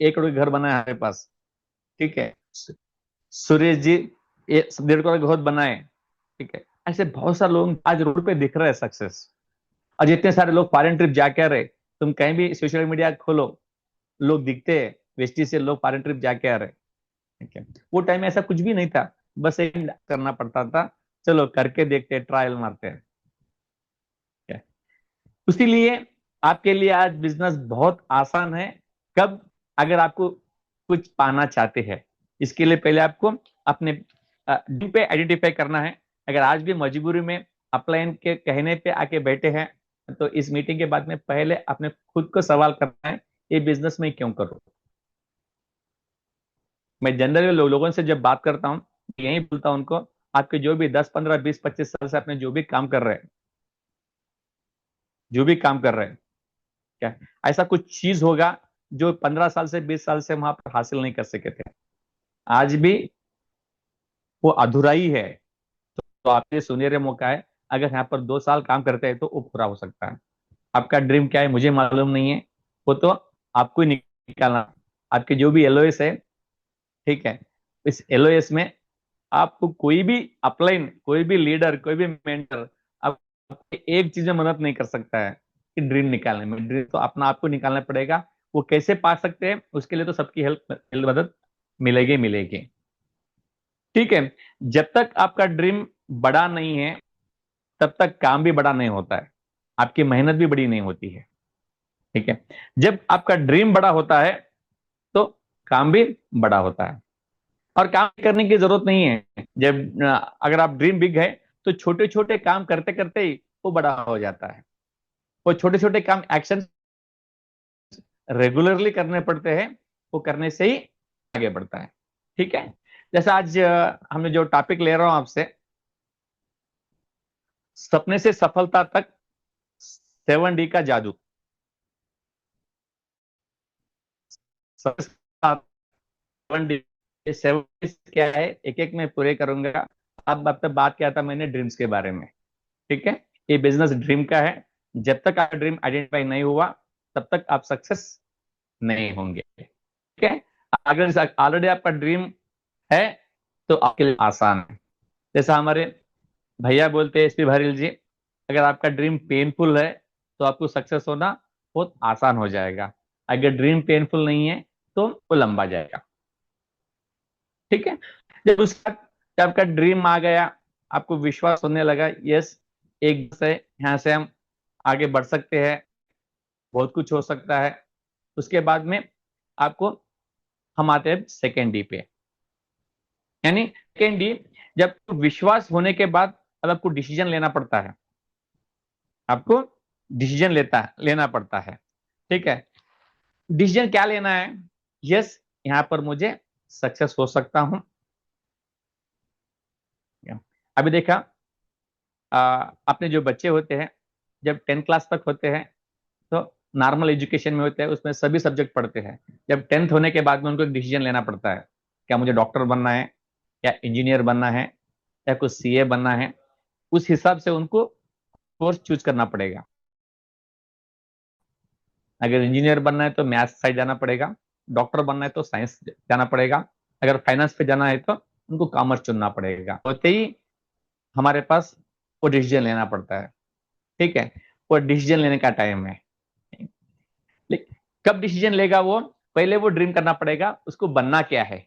1 करोड़ का घर बना है हमारे पास, ठीक है। सुरेश जी 1.5 करोड़ का घर बनाए, ठीक है। ऐसे बहुत सारे लोग आज रोड पे दिख रहे हैं सक्सेस। और जितने सारे लोग फॉरेन ट्रिप जाके आ रहे, तुम कहीं भी सोशल मीडिया खोलो, लोग दिखते हैं, वेस्टी से लोग फॉरेन ट्रिप जाके आ रहे, ठीक है। वो टाइम में ऐसा कुछ भी नहीं था, बस एक करना पड़ता था, चलो करके देखते हैं, ट्रायल मारते हैं, ठीक है। इसीलिए आपके लिए आज बिजनेस बहुत आसान है। कब, अगर आपको कुछ पाना चाहते हैं, इसके लिए पहले आपको अपने ड्रीम पे आइडेंटिफाई करना है। अगर आज भी मजबूरी में अपलाइन के कहने पे आके बैठे हैं, तो इस मीटिंग के बाद में पहले अपने खुद को सवाल करना है, ये बिजनेस में क्यों करूं। मैं जनरली लोगों से जब बात करता हूं, यही बोलता हूं उनको, आपके जो भी 10 15 20 25 साल से अपने जो भी काम कर रहे हैं, जो भी काम कर रहे हैं, क्या ऐसा कुछ चीज होगा जो 15 साल से 20 साल से वहां पर हासिल नहीं कर सके थे, आज भी वो अधूरा ही है। तो आपके लिए सुनहरे मौका है। अगर यहाँ पर 2 साल काम करते हैं तो वो पूरा हो सकता है। आपका ड्रीम क्या है मुझे मालूम नहीं है, वो तो आपको ही निकालना। आपके जो भी एलओएस है, ठीक है, इस एलओएस में आपको कोई भी अपलाइन, कोई भी लीडर, कोई भी मेंटर आपको एक चीज में मदद नहीं कर सकता है कि ड्रीम निकालने में। ड्रीम तो अपना आपको निकालना पड़ेगा। वो कैसे पा सकते हैं, उसके लिए तो सबकी हेल्प हेल्प मदद मिलेगी मिलेगी, ठीक है। जब तक आपका ड्रीम बड़ा नहीं है, तब तक काम भी बड़ा नहीं होता है, आपकी मेहनत भी बड़ी नहीं होती है, ठीक है। जब आपका ड्रीम बड़ा होता है, तो काम भी बड़ा होता है। और काम करने की जरूरत नहीं है। जब अगर आप ड्रीम बिग है, तो छोटे छोटे काम करते करते ही वो बड़ा हो जाता है। वो छोटे छोटे काम, एक्शन रेगुलरली करने पड़ते हैं, वो करने से ही आगे बढ़ता है, ठीक है। जैसे आज हमने जो टॉपिक ले रहा हूं आपसे, सपने से सफलता तक 7D का जादू। 7D, 7D क्या है, एक एक में पूरे करूंगा। अब तक बात किया था मैंने ड्रीम्स के बारे में, ठीक है। ये बिजनेस ड्रीम का है। जब तक आपका ड्रीम आइडेंटिफाई नहीं हुआ, तब तक आप सक्सेस नहीं होंगे, ठीक है। अगर ऑलरेडी आपका ड्रीम है, तो आपके लिए आसान है। जैसा हमारे भैया बोलते हैं, एसपी भारिल जी, अगर आपका ड्रीम पेनफुल है, तो आपको सक्सेस होना बहुत आसान हो जाएगा। अगर ड्रीम पेनफुल नहीं है, तो वो लंबा जाएगा, ठीक है। जब उसका, जब आपका ड्रीम आ गया, आपको विश्वास होने लगा, यस, एक से यहाँ से हम आगे बढ़ सकते हैं, बहुत कुछ हो सकता है। उसके बाद में आपको, हम आते हैं सेकेंड डी पे। यानी सेकेंड डी, जब विश्वास होने के बाद अब आपको डिसीजन लेना पड़ता है, आपको डिसीजन लेना पड़ता है, ठीक है। डिसीजन क्या लेना है, यस, यहाँ पर मुझे सक्सेस हो सकता हूं। अभी देखा, अपने जो बच्चे होते हैं, जब 10 क्लास तक होते हैं, तो नॉर्मल एजुकेशन में होते हैं, उसमें सभी सब्जेक्ट पढ़ते हैं। जब 10th होने के बाद में उनको एक डिसीजन लेना पड़ता है, क्या मुझे डॉक्टर बनना है, या इंजीनियर बनना है, या कुछ सीए बनना है। उस हिसाब से उनको कोर्स चूज करना पड़ेगा। अगर इंजीनियर बनना है तो मैथ्स साइड जाना पड़ेगा, डॉक्टर बनना है तो साइंस जाना पड़ेगा, अगर फाइनेंस पे जाना है तो उनको कॉमर्स चुनना पड़ेगा। होते ही हमारे पास वो डिसीजन लेना पड़ता है, ठीक है। वो डिसीजन लेने का टाइम है। लेकिन कब डिसीजन लेगा वो, पहले वो ड्रीम करना पड़ेगा उसको बनना क्या है।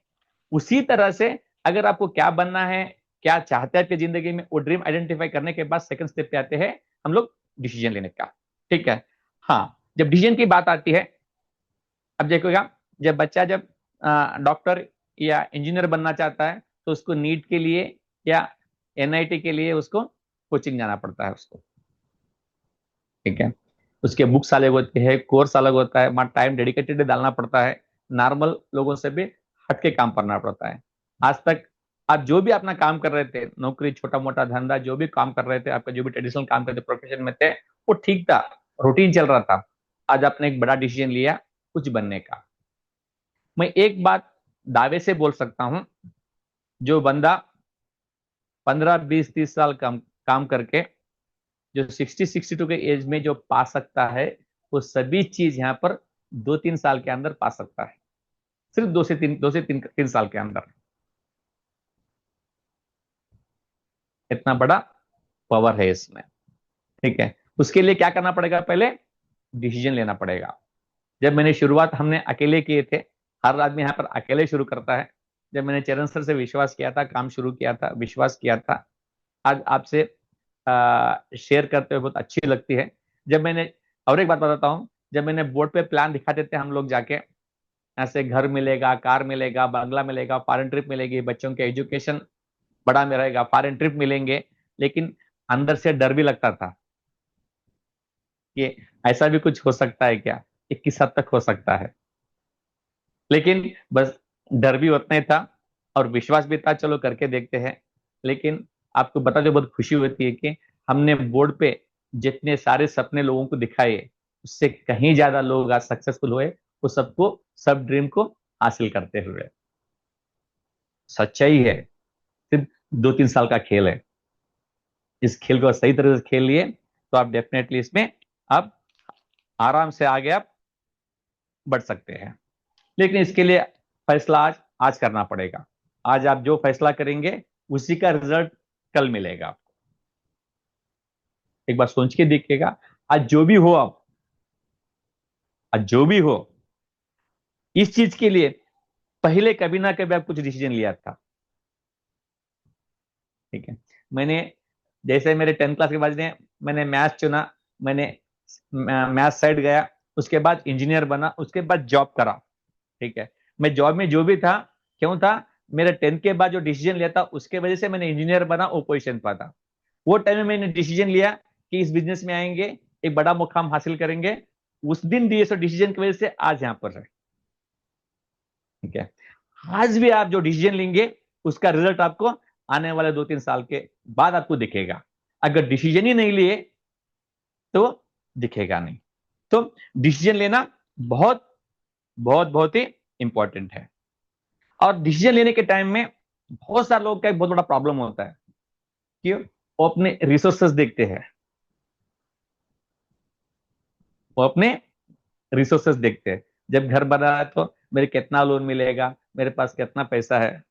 उसी तरह से अगर आपको क्या बनना है, क्या चाहते हैं आपकी जिंदगी में, वो ड्रीम आइडेंटिफाई करने के बाद सेकंड स्टेप पे आते हैं हम लोग डिसीजन लेने का, ठीक है। हाँ, जब डिसीजन की बात आती है, अब देखोगा, जब बच्चा जब डॉक्टर या इंजीनियर बनना चाहता है, तो उसको नीट के लिए या एनआईटी के लिए उसको कोचिंग जाना पड़ता है उसको, ठीक है। उसके बुक्स अलग होते हैं, कोर्स अलग होता है, वहाँ टाइम डेडिकेटेड डालना पड़ता है। नॉर्मल लोगों से भी हटके काम करना पड़ता है। आज तक आप जो भी अपना काम कर रहे थे, नौकरी, छोटा मोटा धंधा, जो भी काम कर रहे थे, आपका जो भी ट्रेडिशनल काम करते प्रोफेशन में थे, वो ठीक था, रूटीन चल रहा था। आज आपने एक बड़ा डिसीजन लिया कुछ बनने का। मैं एक बात दावे से बोल सकता हूं, जो बंदा 15 20 30 साल काम करके जो 60 62 के एज में जो पा सकता है, वो सभी चीज यहाँ पर 2 3 साल के अंदर पा सकता है। सिर्फ 2 से 3 साल के अंदर। इतना बड़ा पावर है इसमें। ठीक है, उसके लिए क्या करना पड़ेगा? पहले डिसीजन लेना पड़ेगा। जब मैंने शुरुआत हमने अकेले किए थे, हर आदमी यहाँ पर अकेले शुरू करता है। जब मैंने चरण सर से विश्वास किया था, काम शुरू किया था, विश्वास किया था, आज आपसे शेयर करते हुए बहुत अच्छी लगती है। जब मैंने, और एक बात बताता हूँ, जब मैंने बोर्ड पे प्लान दिखाते थे हम लोग जाके, ऐसे घर मिलेगा, कार मिलेगा, बंगला मिलेगा, फॉरेन ट्रिप मिलेगी, बच्चों के एजुकेशन बड़ा में रहेगा, फॉरेन ट्रिप मिलेंगे, लेकिन अंदर से डर भी लगता था कि ऐसा भी कुछ हो सकता है क्या, ये किस हद तक हो सकता है। लेकिन बस डर भी उतना ही था और विश्वास भी था, चलो करके देखते हैं। लेकिन आपको बता दो, बहुत खुशी होती है कि हमने बोर्ड पे जितने सारे सपने लोगों को दिखाए, उससे कहीं ज्यादा लोग आज सक्सेसफुल हुए, वो सबको, सब ड्रीम को हासिल करते हुए। सच्चाई है, सिर्फ 2-3 साल का खेल है। इस खेल को सही तरह से खेल लिए तो आप डेफिनेटली इसमें आप आराम से आगे आप बढ़ सकते हैं। लेकिन इसके लिए फैसला आज आज करना पड़ेगा। आज आप जो फैसला करेंगे उसी का रिजल्ट कल मिलेगा आपको। एक बार सोच के देखिएगा, आज जो भी हो, आप आज जो भी हो, इस चीज के लिए पहले कभी ना कभी आप कुछ डिसीजन लिया था। ठीक है, मैंने, जैसे मेरे 10th क्लास के बाद मैंने मैथ्स चुना, मैंने मैथ्स साइड गया, उसके बाद इंजीनियर बना, उसके बाद जॉब करा। ठीक है, मैं जॉब में जो भी था, क्यों था? मेरे 10th के बाद जो डिसीजन लिया था उसके वजह से मैंने इंजीनियर बना, वो पोजीशन पर था। वो टाइम में मैंने डिसीजन लिया कि इस बिजनेस में आएंगे, एक बड़ा मुकाम हासिल करेंगे। उस दिन दिए सो डिसीजन की वजह से आज यहां पर है। ठीक है, आज भी आप जो डिसीजन लेंगे उसका रिजल्ट आपको आने वाले 2-3 साल के बाद आपको दिखेगा। अगर डिसीजन ही नहीं लिए तो दिखेगा नहीं। तो डिसीजन लेना बहुत बहुत बहुत ही इंपॉर्टेंट है। और डिसीजन लेने के टाइम में बहुत सारे लोगों का एक बहुत बड़ा प्रॉब्लम होता है कि वो अपने रिसोर्सेस देखते हैं। वो अपने रिसोर्सेस देखते हैं। जब घर बना रहा है तो मेरे कितना लोन मिलेगा, मेरे पास कितना पैसा है।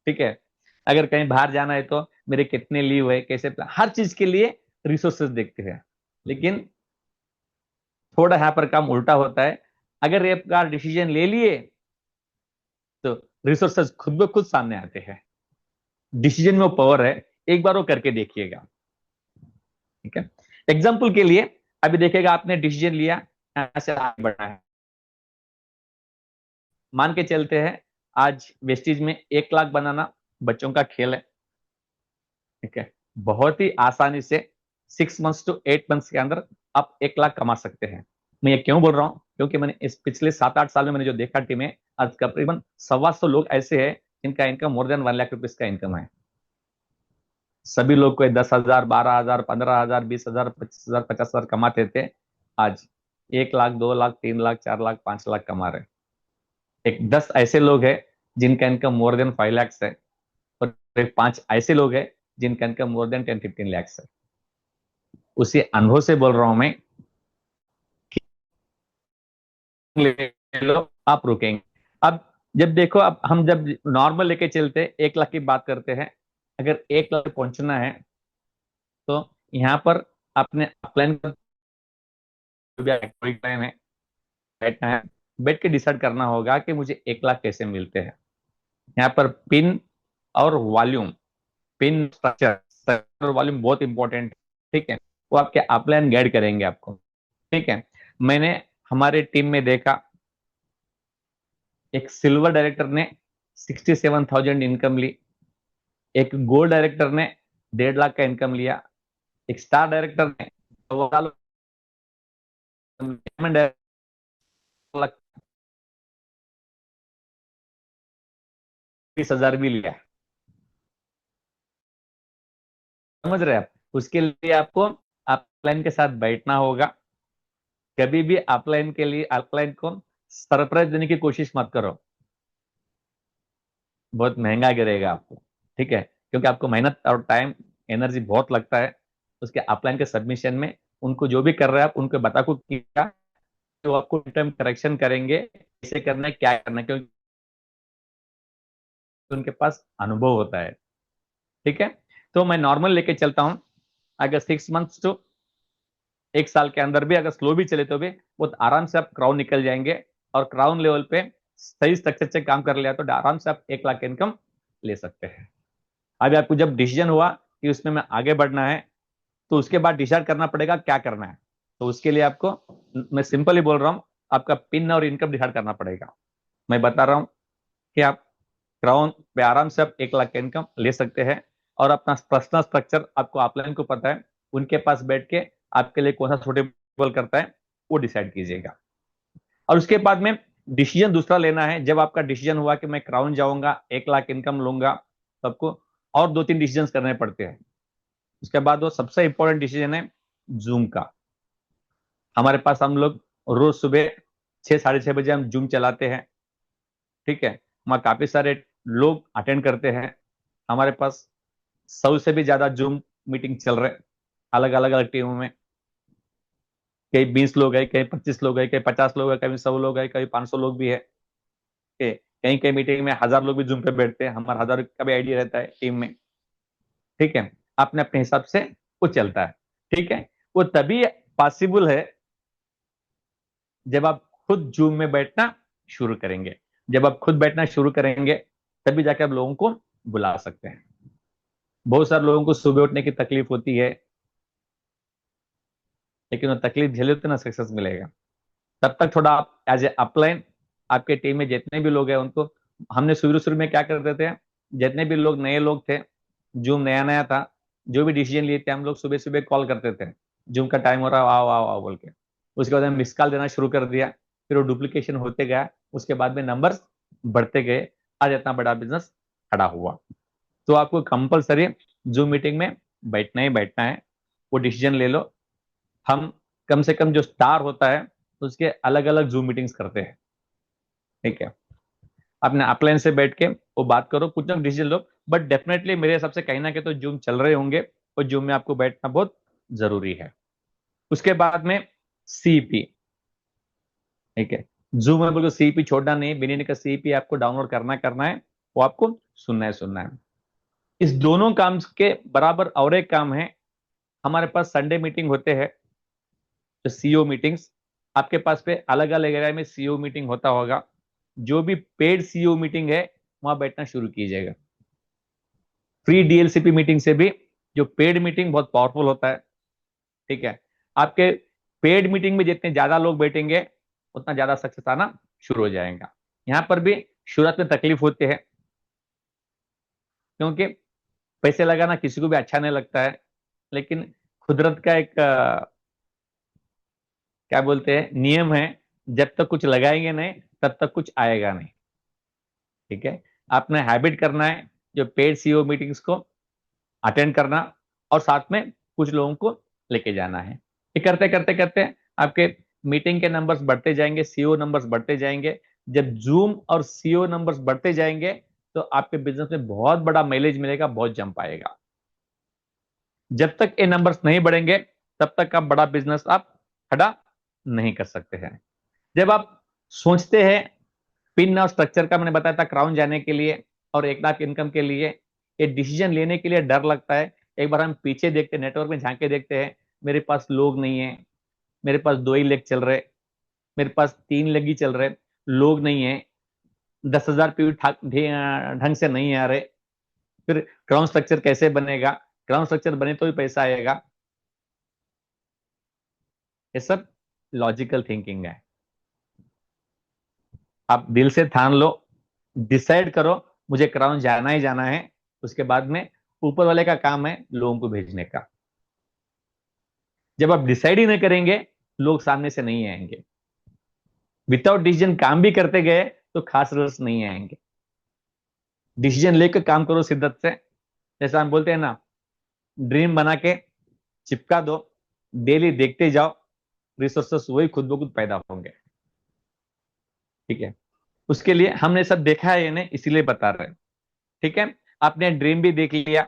ठीक है, अगर कहीं बाहर जाना है तो मेरे कितने लीव है, कैसे, हर चीज के लिए रिसोर्सेस देखते हैं। लेकिन थोड़ा यहाँ पर काम उल्टा होता है। अगर एक बार डिसीजन ले लिए तो रिसोर्सेस खुद ब खुद सामने आते हैं। डिसीजन में वो पावर है, एक बार वो करके देखिएगा। ठीक है, एग्जाम्पल के लिए अभी देखिएगा, आपने डिसीजन लिया, यहां से आगे बढ़ना है। मान के चलते हैं आज वेस्टीज में 1 लाख बनाना बच्चों का खेल है। ठीक है, बहुत ही आसानी से 6 मंथ्स to 8 मंथ्स के अंदर आप 1 लाख कमा सकते हैं। मैं ये क्यों बोल रहा हूं? क्योंकि मैंने इस पिछले 7-8 साल में मैंने जो देखा टीम में, आज तकरीबन 125 लोग ऐसे हैं जिनका income more than 1 lakh rupees का इनकम है। सभी लोग को 10,000, 12,000, 15,000, 20,000, 25,000, 50,000 कमाते थे। आज 1 लाख, 2 लाख, 3 लाख, 4 लाख, 5 लाख कमा रहे। एक 10 ऐसे लोग हैं जिनका इनकम मोर देन 5 lakhs है, और एक 5 ऐसे लोग हैं जिनका इनकम मोर देन 10-15 lakhs है। उसी अनुभव से बोल रहा हूं मैं, ले लो, आप रुकेंगे। अब जब देखो, अब हम जब नॉर्मल लेके चलते 1 लाख की बात करते हैं, अगर 1 लाख पहुंचना है तो यहाँ पर आपने अपलाइन टाइम है, बैठना है, बैठ के डिसाइड करना होगा कि मुझे 1 लाख कैसे मिलते हैं। यहाँ पर पिन और वॉल्यूम, पिन स्ट्रक्चर और वॉल्यूम बहुत इंपॉर्टेंट। ठीक है, वो आपके अपलाइन गाइड करेंगे आपको। ठीक है, मैंने हमारे टीम में देखा, एक सिल्वर डायरेक्टर ने 67,000 इनकम ली, एक गोल्ड डायरेक्टर ने 1.5 लाख का इनकम लिया, एक स्टार डायरेक्टर ने 20,000 भी लिया। समझ रहे हैं आप? उसके लिए आपको अपलाइन के साथ बैठना होगा। कभी भी अपलाइन के लिए अपलाइन को सरप्राइज देने की कोशिश मत करो, बहुत महंगा गिरेगा आपको। ठीक है, क्योंकि आपको मेहनत और टाइम, एनर्जी बहुत लगता है उसके अपलाइन के सबमिशन में। उनको जो भी कर रहे हैं आप उनको बता को किया, वो आपको टर्म करेक्शन करेंगे, कैसे करना है, क्या करना है, क्योंकि उनके पास अनुभव होता है। ठीक है, तो मैं नॉर्मल लेके चलता हूं। अगर 6 मंथ्स टू 1 साल के अंदर भी अगर स्लो भी चले तो भी बहुत आराम से आप क्राउन निकल जाएंगे, और क्राउन लेवल पे सही स्ट्रक्चर से काम कर लिया तो आराम से आप 1 लाख इनकम ले सकते हैं। अभी आपको जब डिसीजन हुआ कि उसमें मैं आगे बढ़ना है, तो उसके बाद डिसाइड करना पड़ेगा क्या करना है। तो उसके लिए आपको, मैं सिंपली बोल रहा हूं, आपका पिन और इनकम डिसाइड करना पड़ेगा। मैं बता रहा हूं कि आप क्राउन पे आराम से आप 1 लाख का इनकम ले सकते हैं, और अपना पर्सनल स्ट्रक्चर आपको अपलाइन को पता है, उनके पास बैठ के आपके लिए कौन सा सुटेबल करता है वो डिसाइड कीजिएगा। और उसके बाद में डिसीजन दूसरा लेना है। जब आपका डिसीजन हुआ कि मैं क्राउन जाऊंगा, 1 लाख इनकम लूंगा, तो आपको और 2-3 डिसीजन करने पड़ते हैं। उसके बाद वो सबसे इंपॉर्टेंट डिसीजन है जूम का। हमारे पास, हम लोग रोज सुबह 6-6:30 बजे हम जूम चलाते हैं। ठीक है, वहाँ काफी सारे लोग अटेंड करते हैं। हमारे पास 100 से भी ज्यादा जूम मीटिंग चल रहे, अलग अलग अलग टीमों में। कई 20 लोग है, कई 25 लोग है, कई 50 लोग है, कभी 100 लोग है, कभी 500 लोग भी है। कहीं कहीं मीटिंग में 1000 लोग भी जूम पे बैठते हैं, हमारा 1000 का भी आइडिया रहता है टीम में। ठीक है, अपने अपने हिसाब से वो चलता है। ठीक है, वो तभी पॉसिबल है जब आप खुद जूम में बैठना शुरू करेंगे। जब आप खुद बैठना शुरू करेंगे तभी जाके आप लोगों को बुला सकते हैं। बहुत सारे लोगों को सुबह उठने की तकलीफ होती है, लेकिन वो तकलीफ झेले तो ना सक्सेस मिलेगा। तब तक थोड़ा आप एज ए अपलाइन, आपके टीम में जितने भी लोग हैं उनको, हमने शुरू शुरू में क्या करते थे, जितने भी लोग नए लोग थे, जूम नया नया था, जो भी डिसीजन लिए थे हम लोग सुबह सुबह कॉल करते थे, जूम का टाइम हो रहा है, आओ आओ आओ बोल के। उसके बाद हम मिस कॉल देना शुरू कर दिया, फिर वो डुप्लीकेशन होते गया, उसके बाद में नंबर्स बढ़ते गए, आज इतना बड़ा बिजनेस खड़ा हुआ। तो आपको कंपलसरी जूम मीटिंग में बैठना ही बैठना है। वो डिसीजन ले लो। हम कम से कम जो स्टार होता है उसके अलग अलग जूम मीटिंग्स करते हैं। ठीक है, अपने अपलाइन से बैठ के वो बात करो, कुछ ना डिसीजन लो, बट डेफिनेटली मेरे हिसाब से कहीं ना कहीं तो जूम चल रहे होंगे, और जूम में आपको बैठना बहुत जरूरी है। उसके बाद में सीपी। ठीक है, जूम में बिल्कुल सीपी छोड़ना नहीं, बिना का सीपी आपको डाउनलोड करना है, वो आपको सुनना है। इस दोनों काम के बराबर और एक काम है, हमारे पास संडे मीटिंग होते हैं, तो सीओ मीटिंग्स। आपके पास पे अलग अलग एरिया में सीओ मीटिंग होता होगा। जो भी पेड सीओ मीटिंग है वहां बैठना शुरू कीजिएगा। फ्री डीएलसीपी मीटिंग से भी जो पेड मीटिंग बहुत पावरफुल होता है। ठीक है, आपके पेड मीटिंग में जितने ज्यादा लोग बैठेंगे उतना ज्यादा सक्सेस आना शुरू हो जाएगा। यहां पर भी शुरुआत में तकलीफ होती है, क्योंकि पैसे लगाना किसी को भी अच्छा नहीं लगता है, लेकिन कुदरत का एक क्या बोलते हैं, नियम है, जब तक कुछ लगाएंगे नहीं तब तक कुछ आएगा नहीं। ठीक है, आपने हैबिट करना है जो पेड सीईओ मीटिंग्स को अटेंड करना, और साथ में कुछ लोगों को लेके जाना है। ये करते करते करते आपके मीटिंग के नंबर्स बढ़ते जाएंगे, सीईओ नंबर्स बढ़ते जाएंगे। जब जूम और सीईओ नंबर्स बढ़ते जाएंगे तो आपके बिजनेस में बहुत बड़ा माइलेज मिलेगा, बहुत जंप आएगा। जब तक ये नंबर्स नहीं बढ़ेंगे तब तक आप बड़ा बिजनेस आप खड़ा नहीं कर सकते हैं। जब आप सोचते हैं, पिन और स्ट्रक्चर का मैंने बताया था क्राउन जाने के लिए और 1 लाख इनकम के लिए, ये डिसीजन लेने के लिए डर लगता है। एक बार हम पीछे देखते, नेटवर्क में झांक के देखते हैं, मेरे पास लोग नहीं है, मेरे पास 2 ही लेग चल रहे, मेरे पास 3 लेग ही चल रहे, लोग नहीं है, 10,000 पीवी ढंग से नहीं आ रहे, फिर क्राउन स्ट्रक्चर कैसे बनेगा, क्राउन स्ट्रक्चर बने तो भी पैसा आएगा। ये सब लॉजिकल थिंकिंग है। आप दिल से ठान लो, डिसाइड करो, मुझे क्राउन जाना ही जाना है। उसके बाद में ऊपर वाले का काम है लोगों को भेजने का। जब आप डिसाइड ही नहीं करेंगे, लोग सामने से नहीं आएंगे। विदाउट डिसीजन काम भी करते गए तो खास रिजल्ट नहीं आएंगे। डिसीजन लेकर काम करो शिद्दत से। जैसा हम बोलते हैं ना, ड्रीम बना के चिपका दो, डेली देखते जाओ, रिसोर्सेस वही खुद ब खुद पैदा होंगे। ठीक है, उसके लिए हमने सब देखा है, इन्हें इसीलिए बता रहे हैं। ठीक है, आपने ड्रीम भी देख लिया,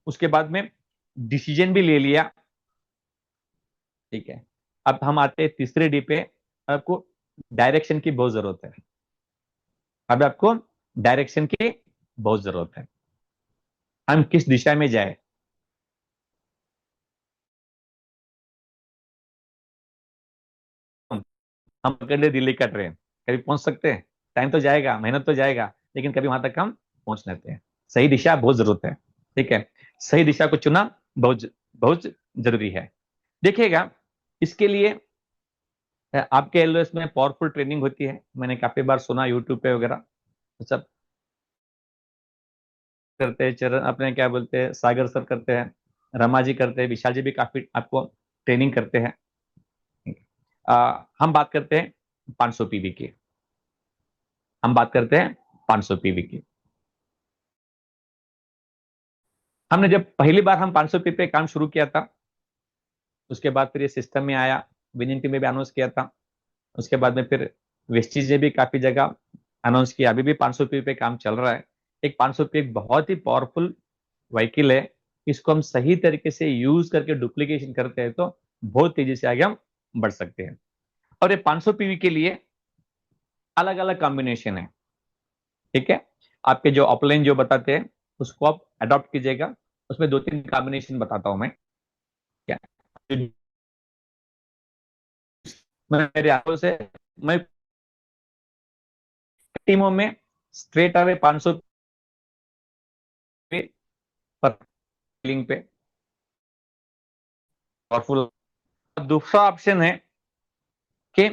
उसके बाद में डिसीजन भी ले लिया। ठीक है, अब हम आते हैं तीसरे डी पे, आपको डायरेक्शन की बहुत जरूरत है। अब आपको डायरेक्शन की बहुत जरूरत है, हम किस दिशा में जाए। हम पकड़ ले दिल्ली का ट्रेन, कभी पहुंच सकते हैं? टाइम तो जाएगा, मेहनत तो जाएगा, लेकिन कभी वहां तक हम पहुंच लेते हैं। सही दिशा बहुत जरूरत है। ठीक है, सही दिशा को चुना बहुत बहुत जरूरी है। देखिएगा, इसके लिए आपके एलओएस में पावरफुल ट्रेनिंग होती है, मैंने काफी बार सुना यूट्यूब पे वगैरह। तो सब करते हैं, चरण अपने क्या बोलते हैं, सागर सर करते हैं, रमा जी करते हैं, विशाल जी भी काफी आपको ट्रेनिंग करते हैं। हम बात करते हैं 500 पीवी की। हम बात करते हैं 500 पीवी की। हमने जब पहली बार हम 500 पीवी पे काम शुरू किया था, उसके बाद फिर ये सिस्टम में आया, विनिंग टीम में भी अनाउंस किया था। उसके बाद में फिर वेस्टीज ने भी काफी जगह अनाउंस किया, अभी भी 500 पीवी पे काम चल रहा है। एक 500 पी एक बहुत ही पावरफुल व्हीकल है। इसको हम सही तरीके से यूज करके डुप्लीकेशन करते हैं तो बहुत तेजी से आगे हम बढ़ सकते हैं। और ये 500 पीवी के लिए अलग अलग कॉम्बिनेशन है। ठीक है, आपके जो अपलाइन जो बताते हैं उसको आप अडॉप्ट कीजिएगा। उसमें दो तीन कॉम्बिनेशन बताता हूं मैं। क्या मैं मेरे आंखों से, मैं टीमों में स्ट्रेट अवे 500 पे पर लिंक पे पावरफुल। दूसरा ऑप्शन है कि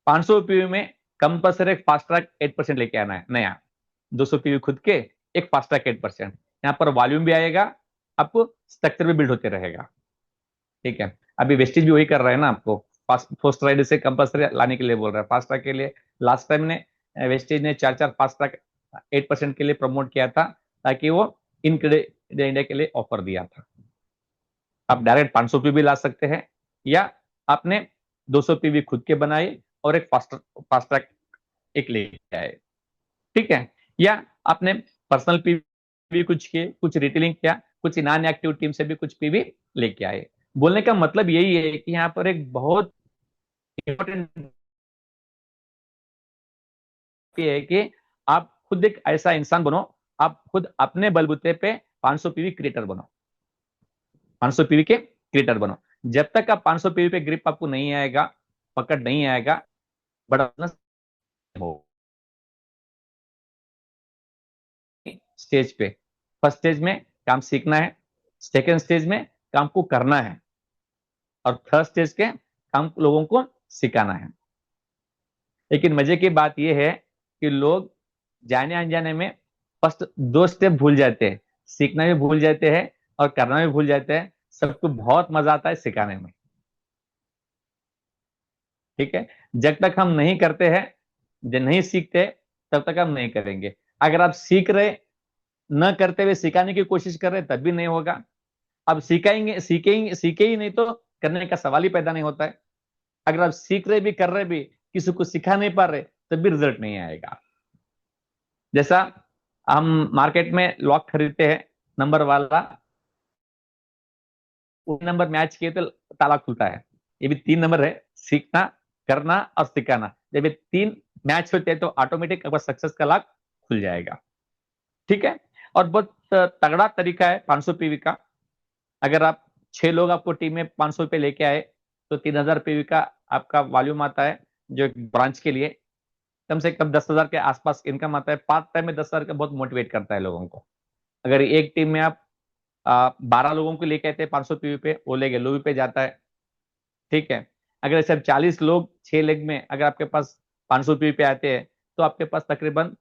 500 पीवी में कंपल्सरी एक फास्ट ट्रैक 8% लेके आना है नया। 200 पीवी खुद के, एक फास्ट ट्रैक 8%। यहाँ पर वॉल्यूम भी आएगा, आपको स्ट्रक्चर भी बिल्ड होते रहेगा। ठीक है, अभी वेस्टेज भी वही कर रहा है ना, आपको फास्ट फास्ट राइड से कंपल्सरी लाने के लिए बोल रहा है फास्ट ट्रैक के लिए। लास्ट टाइम ने वेस्टेज ने चार चार फास्ट ट्रैक 8% के लिए प्रमोट किया था, ताकि वो इन इंडिया के लिए ऑफर दिया था। आप डायरेक्ट 500 पीवी ला सकते हैं, या आपने 200 पीवी खुद के बनाए और एक फास्ट फास्ट ट्रैक एक लेके आए। ठीक है, या आपने पर्सनल पीवी कुछ किए, कुछ रिटेलिंग किया, कुछ नॉन एक्टिव टीम से भी कुछ पीवी लेके आए। बोलने का मतलब यही है कि यहाँ पर एक बहुत इंपॉर्टेंट है कि आप खुद एक ऐसा इंसान बनो, आप खुद अपने बलबूते पे 500 पीवी क्रिएटर बनो। 500 पीवी के क्रिएटर बनो। जब तक आप 500 पीवी पे ग्रिप आपको नहीं आएगा, पकड़ नहीं आएगा, बड़ा हो स्टेज पे। फर्स्ट स्टेज में काम सीखना है, सेकेंड स्टेज में काम को करना है, और थर्ड स्टेज के काम लोगों को सिखाना है। लेकिन मजे की बात यह है कि लोग जाने अनजाने में फर्स्ट दो स्टेप भूल जाते हैं, सीखना भी भूल जाते हैं और करना भी भूल जाते हैं। सबको बहुत मजा आता है सिखाने में। ठीक है, जब तक हम नहीं करते हैं, जब नहीं सीखते, तब तक हम नहीं करेंगे। अगर आप सीख रहे, न करते हुए सिखाने की कोशिश कर रहे, तब भी नहीं होगा। अब सिखाएंगे, सीखेंगे, सीखे ही नहीं तो करने का सवाल ही पैदा नहीं होता है। अगर आप सीख रहे भी, कर रहे भी, किसी को सिखा नहीं पा रहे, तब भी रिजल्ट नहीं आएगा। जैसा हम मार्केट में लॉक खरीदते हैं नंबर वाला, वो नंबर मैच किए तो ताला खुलता है। ये भी तीन नंबर है, सीखना, करना और सिखाना। जब ये तीन मैच होते हैं तो ऑटोमेटिक सक्सेस का लॉक खुल जाएगा। ठीक है, और बहुत तगड़ा तरीका है 500 पीवी का। अगर आप 6 लोग आपको टीम में 500 पे लेके आए, तो 3000 पीवी का आपका वॉल्यूम आता है, जो एक ब्रांच के लिए कम से कम 10,000 के आसपास इनकम आता है। पार्ट टाइम में 10,000 का बहुत मोटिवेट करता है लोगों को। अगर एक टीम में आप 12 लोगों को लेके आते हैं 500 पीवी पे, वो लेके लोवी पे जाता है। ठीक है, अगर सिर्फ 40 लोग 6 लेग में अगर आपके पास 500 पीवी पे आते हैं, तो आपके पास तकरीबन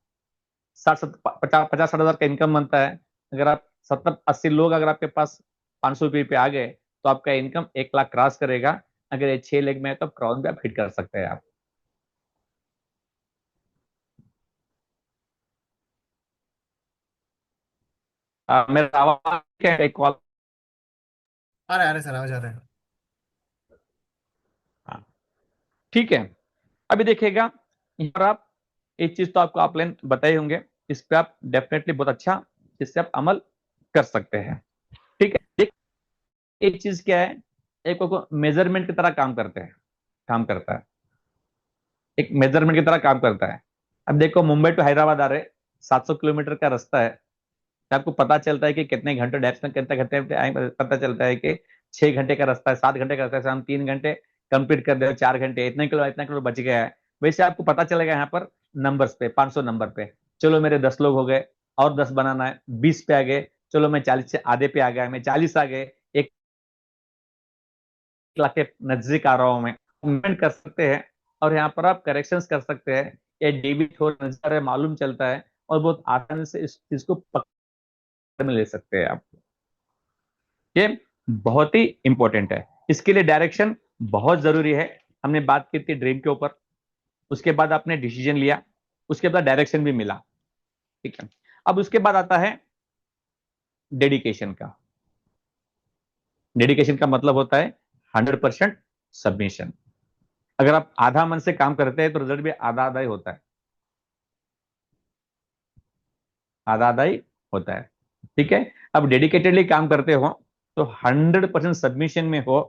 50-60 हजार का इनकम बनता है। अगर आप 70-80 लोग अगर आपके पास 500 रुपये पे आ गए, तो आपका इनकम 1 लाख क्रॉस करेगा। अगर ये 6 लेग में है तो क्रॉस भी आप हिट कर सकते हैं आप। मेरा आवाज क्या है? कॉल। आ रहे सर, आवाज आ रहा है। हाँ, ठीक है। अभी देखिएगा, यहाँ पर आप एक चीज तो आपको ऑफलाइन बताए होंगे, इस पे आप डेफिनेटली बहुत अच्छा इससे आप अमल कर सकते हैं। ठीक है, एक चीज क्या है, एक को मेजरमेंट की तरह काम करते हैं। काम करता है, एक मेजरमेंट की तरह काम करता है। अब देखो, मुंबई टू हैदराबाद आ रहे, 700 किलोमीटर का रास्ता है, तो आपको पता चलता है कि कितने घंटे डेप्थ में, कितने घंटे पे पता चलता है कि 6 घंटे का रास्ता है, 7 घंटे का रास्ता है, हम 3 घंटे कंप्लीट कर दे, 4 घंटे, इतने किलो बच गया है। वैसे आपको पता चलेगा यहाँ पर नंबर्स पे, 500 नंबर पे, चलो मेरे 10 लोग हो गए, और 10 बनाना है, 20 पे आ गए, चलो मैं 40 से आधे पे आ गया, मैं 40 आ गए, 1 लाख के नजदीक आ रहा हूं मैं, कमेंट कर सकते हैं। और यहाँ पर आप करेक्शंस कर सकते हैं, ये डेबिट हो नजर है, मालूम चलता है, और बहुत आसानी से इस चीज को पकड़ में ले सकते हैं आप। ये बहुत ही इंपॉर्टेंट है, इसके लिए डायरेक्शन बहुत जरूरी है। हमने बात की थी ड्रीम के ऊपर, उसके बाद आपने डिसीजन लिया, उसके बाद डायरेक्शन भी मिला, ठीक है। अब उसके बाद आता है डेडिकेशन का। डेडिकेशन का मतलब होता है 100% सबमिशन। अगर आप आधा मन से काम करते हैं तो रिजल्ट भी आधा आधा ही होता है, आधा आधा ही होता है, ठीक है। अब डेडिकेटेडली काम करते हो तो 100% सबमिशन में हो,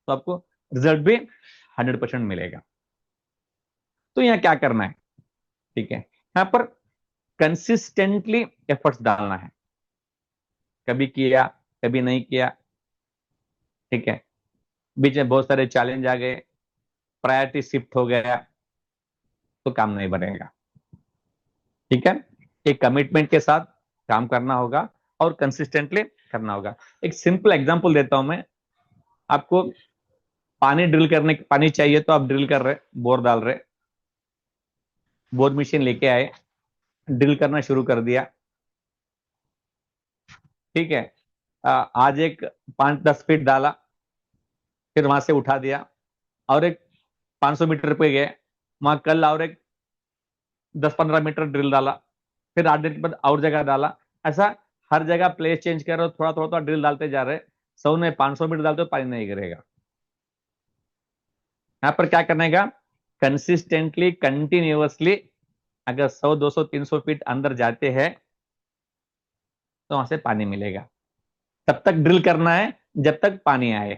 तो आपको रिजल्ट भी 100% मिलेगा। तो यहाँ क्या करना है, ठीक है, यहाँ पर कंसिस्टेंटली एफर्ट्स डालना है। कभी किया, कभी नहीं किया, ठीक है, बीच में बहुत सारे चैलेंज आ गए, प्रायोरिटी शिफ्ट हो गया, तो काम नहीं बनेगा, ठीक है। एक कमिटमेंट के साथ काम करना होगा और कंसिस्टेंटली करना होगा। एक सिंपल एग्जांपल देता हूं मैं आपको। पानी ड्रिल करने, पानी चाहिए तो आप ड्रिल कर रहे, बोर डाल रहे, बोर मशीन लेके आए, ड्रिल करना शुरू कर दिया, ठीक है। आज एक 5-10 फीट डाला, फिर वहां से उठा दिया, और एक 500 मीटर पे गए, वहां कल और एक 10-15 मीटर ड्रिल डाला, फिर 8 दिन के बाद और जगह डाला। ऐसा हर जगह प्लेस चेंज कर रहे हो, थोड़ा थोड़ा थोड़ा ड्रिल डालते जा रहे, 100 में 500 मीटर डालते हो, पानी नहीं गिरेगा। यहाँ पर क्या करने का, कंसिस्टेंटली कंटिन्यूअसली, अगर 100, 200, 300 फीट अंदर जाते हैं तो वहां से पानी मिलेगा। तब तक ड्रिल करना है जब तक पानी आए।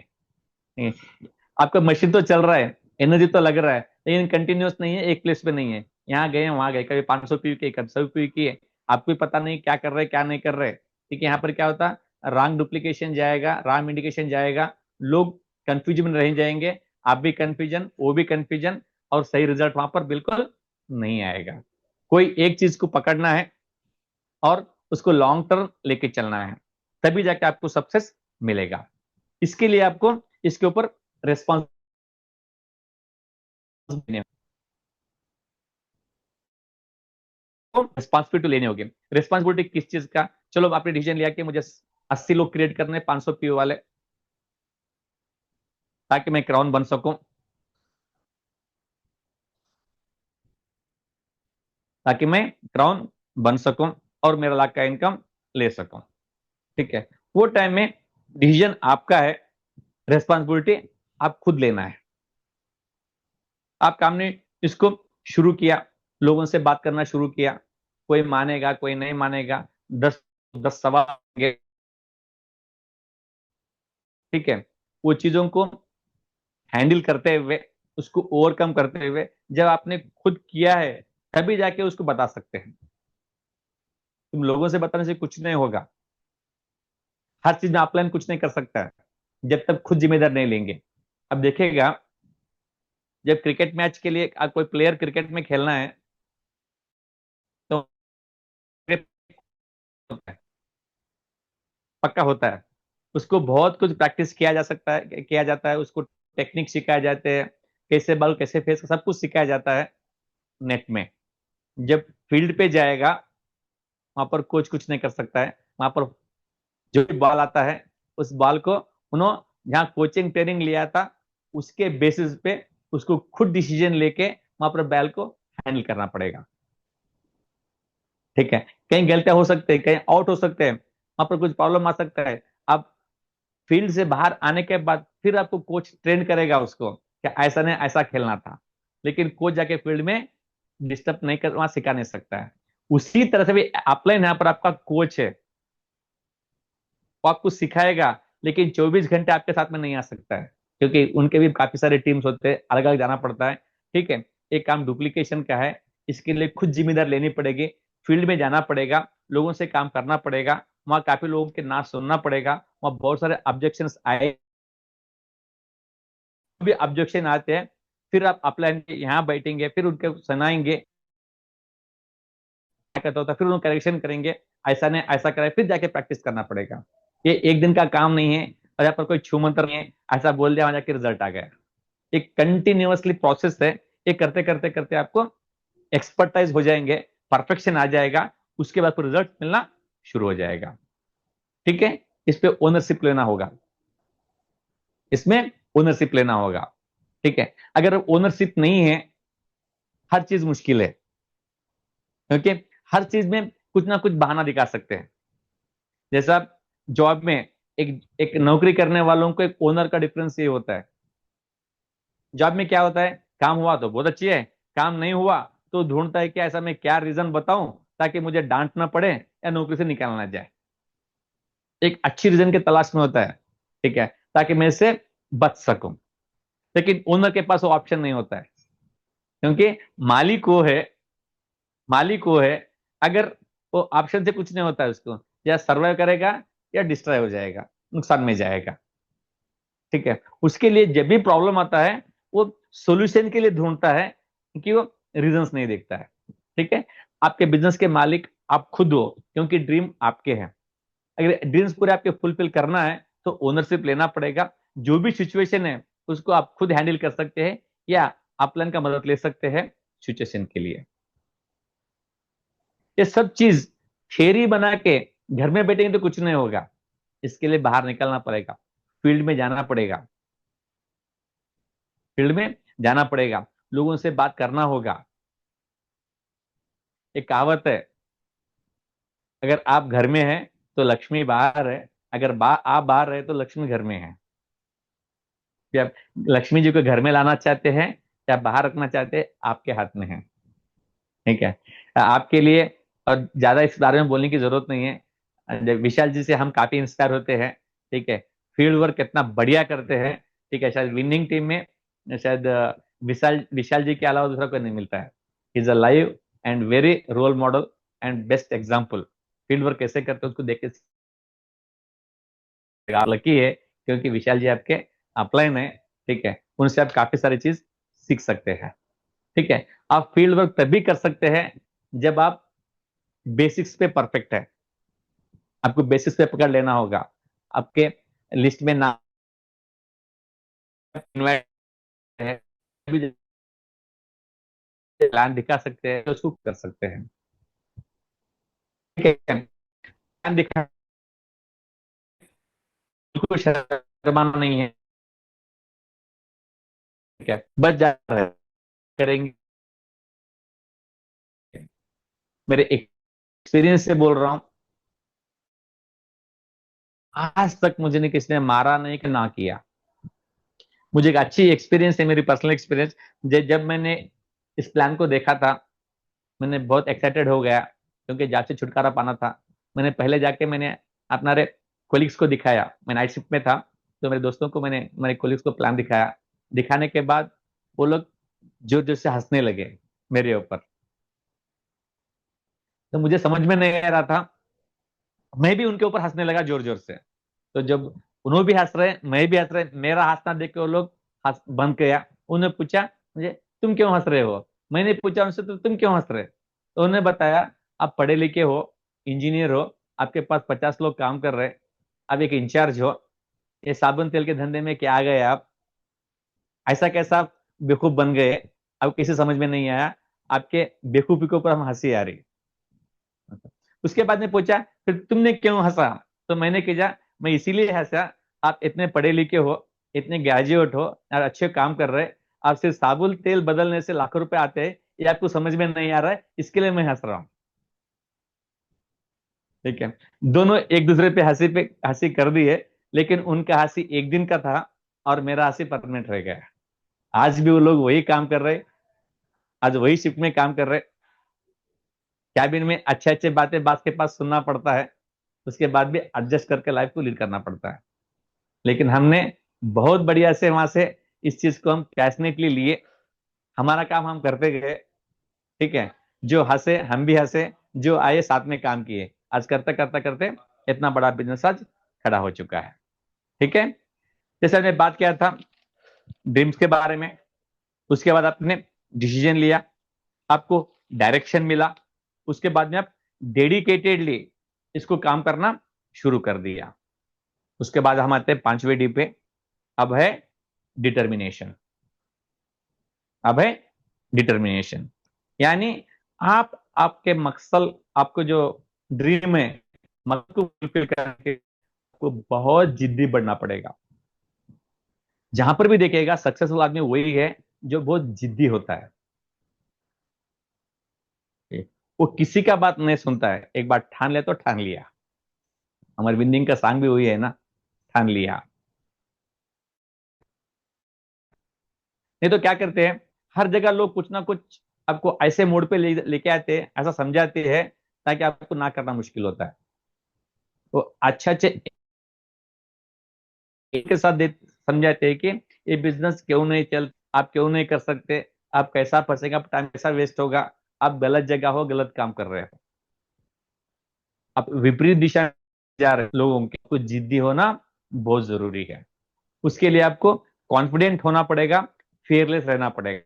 आपका मशीन तो चल रहा है, एनर्जी तो लग रहा है, लेकिन कंटिन्यूअस नहीं है, एक प्लेस पे नहीं है, यहाँ गए वहां गए, कभी 500 पी किए, कभी 100 पी किए, आपको भी पता नहीं क्या कर रहे क्या नहीं कर रहे, ठीक है। यहाँ पर क्या होता है, रॉन्ग डुप्लीकेशन जाएगा, रॉन्ग इंडिकेशन जाएगा, लोग कंफ्यूजन में रह जाएंगे, आप भी कंफ्यूजन, वो भी कंफ्यूजन, और सही रिजल्ट वहां पर बिल्कुल नहीं आएगा। कोई एक चीज को पकड़ना है और उसको लॉन्ग टर्म लेके चलना है, तभी जाके आपको सक्सेस मिलेगा। इसके लिए आपको इसके ऊपर रेस्पॉन्स रिस्पॉन्सिबिलिटी लेनी होगी। रिस्पॉन्सिबिलिटी किस चीज का, चलो आपने डिसीजन लिया कि मुझे 80 लोग क्रिएट करने, 500 पीओ वाले, ताकि मैं क्राउन बन सकूं, ताकि मैं क्राउन बन सकूं और मेरा लाख का इनकम ले सकूं, ठीक है। वो टाइम में डिसीजन आपका है, रेस्पॉन्सिबिलिटी आप खुद लेना है। आप काम ने इसको शुरू किया, लोगों से बात करना शुरू किया, कोई मानेगा कोई नहीं मानेगा, 10 10 सवाल होंगे, ठीक है। वो चीजों को हैंडल करते हुए, उसको ओवरकम करते हुए, जब आपने खुद किया है तभी जाके उसको बता सकते हैं। तुम लोगों से बताने से कुछ नहीं होगा, हर चीज में ऑफलाइन कुछ नहीं कर सकता है जब तक खुद जिम्मेदार नहीं लेंगे। अब देखिएगा, जब क्रिकेट मैच के लिए कोई प्लेयर क्रिकेट में खेलना है तो होता है, पक्का होता है, उसको बहुत कुछ प्रैक्टिस किया जा सकता है, किया जाता है, उसको टेक्निक सिखाए जाते हैं, कैसे बॉल कैसे फेस, सब कुछ सिखाया जाता है नेट में। जब फील्ड पे जाएगा, वहां पर कोच कुछ नहीं कर सकता है, वहां पर जो भी बॉल आता है, उस बॉल को उन्होंने जहाँ कोचिंग ट्रेनिंग लिया था, उसके बेसिस पे उसको खुद डिसीजन लेके वहां पर बैल को हैंडल करना पड़ेगा, ठीक है। कहीं गलतियां हो सकते हैं, कहीं आउट हो सकते हैं, वहां पर कुछ प्रॉब्लम आ सकता है। अब फील्ड से बाहर आने के बाद फिर आपको कोच ट्रेन करेगा उसको कि ऐसा नहीं, ऐसा खेलना था, लेकिन कोच जाके फील्ड में डिस्टर्ब नहीं कर, वहां सिखा नहीं सकता है। उसी तरह से भी अपलाइन यहाँ पर आपका कोच है, वो आपको सिखाएगा, लेकिन 24 घंटे आपके साथ में नहीं आ सकता है, क्योंकि उनके भी काफी सारे टीम्स होते हैं, अलग अलग जाना पड़ता है। ठीक है, एक काम डुप्लीकेशन का है, इसके लिए खुद जिम्मेदारी लेनी पड़ेगी, फील्ड में जाना पड़ेगा, लोगों से काम करना पड़ेगा, वहां काफी लोगों के ना सुनना पड़ेगा, वहां बहुत सारे ऑब्जेक्शंस आए, भी ऑब्जेक्शन आते हैं, फिर आप अपलाइन यहाँ बैठेंगे, फिर उनके सुनाएंगे, क्या कहता होता है, फिर उनको करेक्शन करेंगे, ऐसा नहीं ऐसा करे, फिर जाके प्रैक्टिस करना पड़ेगा। ये एक दिन का काम नहीं है, और यहाँ पर कोई छू मंत्र नहीं है, ऐसा बोल दिया वहां जाके रिजल्ट आ गया। एक कंटिन्यूअसली प्रोसेस है, ये करते करते करते आपको एक्सपर्टाइज हो जाएंगे, परफेक्शन आ जाएगा, उसके बाद फिर रिजल्ट मिलना शुरू हो जाएगा। ठीक है, इस पे ओनरशिप लेना होगा, इसमें ओनरशिप लेना होगा। ठीक है, अगर ओनरशिप नहीं है, हर चीज मुश्किल है, क्योंकि हर चीज में कुछ ना कुछ बहाना दिखा सकते हैं। जैसा जॉब में एक एक नौकरी करने वालों को एक ओनर का डिफरेंस ये होता है। जॉब में क्या होता है, काम हुआ तो बहुत अच्छी है, काम नहीं हुआ तो ढूंढता है कि ऐसा मैं क्या रीजन बताऊं ताकि मुझे डांट ना पड़े या नौकरी से निकालना जाए। एक अच्छी रीजन की तलाश में होता है, ठीक है, ताकि मैं इससे बच सकूं। लेकिन ओनर के पास वो ऑप्शन नहीं होता है, क्योंकि मालिक वो है, मालिक वो है, अगर वो ऑप्शन से कुछ नहीं होता है उसको, या सर्वाइव करेगा या डिस्ट्रॉय हो जाएगा, नुकसान में जाएगा। ठीक है, उसके लिए जब भी प्रॉब्लम आता है, वो सॉल्यूशन के लिए ढूंढता है, कि वो रीजंस नहीं देखता है। ठीक है, आपके बिजनेस के मालिक आप खुद हो, क्योंकि ड्रीम आपके हैं। अगर ड्रीम्स पूरे आपके फुलफिल करना है तो ओनरशिप लेना पड़ेगा। जो भी सिचुएशन है उसको आप खुद हैंडल कर सकते हैं, या अपलाइन का मदद ले सकते हैं सिचुएशन के लिए। ये सब चीज थियरी बना के घर में बैठेंगे तो कुछ नहीं होगा, इसके लिए बाहर निकलना पड़ेगा, फील्ड में जाना पड़ेगा, फील्ड में जाना पड़ेगा, लोगों से बात करना होगा। एक कहावत है, अगर आप घर में हैं तो लक्ष्मी बाहर है, अगर आप बाहर रहे तो लक्ष्मी घर में है। कि आप लक्ष्मी जी को घर में लाना चाहते हैं या बाहर रखना चाहते हैं, आपके हाथ में है। ठीक है, आपके लिए, और ज्यादा इस बारे में बोलने की जरूरत नहीं है, जब विशाल जी से हम काफी इंस्पायर होते हैं। ठीक है, फील्ड वर्क कितना बढ़िया करते हैं। ठीक है, शायद विनिंग टीम में शायद विशाल विशाल जी के अलावा दूसरा कोई नहीं मिलता है। Is a live and very role model and best example. Field work कैसे करते हैं उसको देख के आप लकी है, क्योंकि विशाल जी आपके अपलाइन है। ठीक है, उनसे आप काफी सारी चीज सीख सकते हैं। ठीक है, आप फील्ड वर्क तभी कर सकते हैं जब आप बेसिक्स पे परफेक्ट है। आपको बेसिक्स पे पकड़ लेना होगा। आपके लिस्ट में नाम इनवाइट है, प्लान दिखा सकते हैं तो उसको कर सकते हैं। ठीक है, प्लान दिखा, बिल्कुल शर्माना नहीं है। ठीक है, बच जा रहे हैं, करेंगे। मेरे एक्सपीरियंस से बोल रहा हूँ, आज तक मुझे नहीं किसी ने मारा नहीं कि ना किया। मुझे एक अच्छी एक्सपीरियंस है, मेरी पर्सनल एक्सपीरियंस। जब मैंने इस प्लान को देखा था, मैंने बहुत एक्साइटेड हो गया, क्योंकि जॉब से छुटकारा पाना था। मैंने पहले जाके मैंने अपना कोलिग्स को दिखाया, मैं नाइट शिफ्ट में था, तो मेरे दोस्तों को मैंने मेरे कोलिग्स को प्लान दिखाया। दिखाने के बाद वो लोग जोर जोर से हंसने लगे मेरे ऊपर। तो मुझे समझ में नहीं आ रहा था, मैं भी उनके ऊपर हंसने लगा जोर जोर से। तो जब उन्होंने भी हंस रहे, मैं भी हंस रहे, मेरा हंसना देख के वो लोग हंस बंद किया। उन्होंने पूछा मुझे, तुम क्यों हंस रहे हो? मैंने पूछा उनसे, तो तुम क्यों हंस रहे? तो उन्होंने बताया, आप पढ़े लिखे हो, इंजीनियर हो, आपके पास 50 लोग काम कर रहे, आप एक इंचार्ज हो, ये साबुन तेल के धंधे में क्या आ गए आप? ऐसा कैसा आप बेवकूफ बन गए? अब किसी समझ में नहीं आया, आपके बेवकूफी के ऊपर हम हंसी आ रही। उसके बाद में पूछा, फिर तुमने क्यों हंसा? तो मैंने कहा, मैं इसीलिए हंसा, आप इतने पढ़े लिखे हो, इतने ग्रेजुएट हो और अच्छे काम कर रहे, आप सिर्फ साबुन तेल बदलने से लाखों रुपए आते हैं, ये आपको समझ में नहीं आ रहा है, इसके लिए मैं हंस रहा हूँ। ठीक है, दोनों एक दूसरे पे हंसी कर दी है, लेकिन उनका हंसी एक दिन का था और मेरा हंसी परमानेंट रह गया। आज भी वो लोग वही काम कर रहे, आज वही शिफ्ट में काम कर रहे। कैबिन में अच्छे अच्छे बातें बास के पास सुनना पड़ता है, उसके बाद भी एडजस्ट करके लाइफ को लीड करना पड़ता है। लेकिन हमने बहुत बढ़िया से वहां से इस चीज को हम पैशनेटली लिए, हमारा काम हम करते गए। ठीक है, जो हंसे हम भी हंसे, जो आए साथ में काम किए, आज करते करते करते इतना बड़ा बिजनेस आज खड़ा हो चुका है। ठीक है, जैसे हमने बात किया था ड्रीम्स के बारे में, उसके बाद आपने डिसीजन लिया, आपको डायरेक्शन मिला, उसके बाद में आप डेडिकेटेडली इसको काम करना शुरू कर दिया। उसके बाद हम आते हैं 5वें डी पे, अब है डिटर्मिनेशन। अब है डिटर्मिनेशन, यानी आप आपके मकसद, आपको जो ड्रीम है, मकसद को फुलफिल करने के आपको बहुत जिद्दी बनना पड़ेगा। जहां पर भी देखिएगा सक्सेसफुल आदमी वही है जो बहुत जिद्दी होता है। वो किसी का बात नहीं सुनता है, एक बार ठान ले तो ठान लिया। हमारे विंदिंग का सांग भी वही है ना, ठान लिया। नहीं तो क्या करते हैं, हर जगह लोग कुछ ना कुछ आपको ऐसे मोड पे लेके आते हैं, ऐसा समझाते हैं ताकि आपको ना करना मुश्किल होता है। तो अच्छे अच्छे एक के साथ समझाते हैं कि ये बिजनेस क्यों नहीं चल, आप क्यों नहीं कर सकते, आप कैसा फंसेगा, आप टाइम कैसा वेस्ट होगा, आप गलत जगह हो, गलत काम कर रहे हो, आप विपरीत दिशा में जा रहे हो। लोगों के कुछ जिद्दी होना बहुत जरूरी है। उसके लिए आपको कॉन्फिडेंट होना पड़ेगा, फियरलेस रहना पड़ेगा।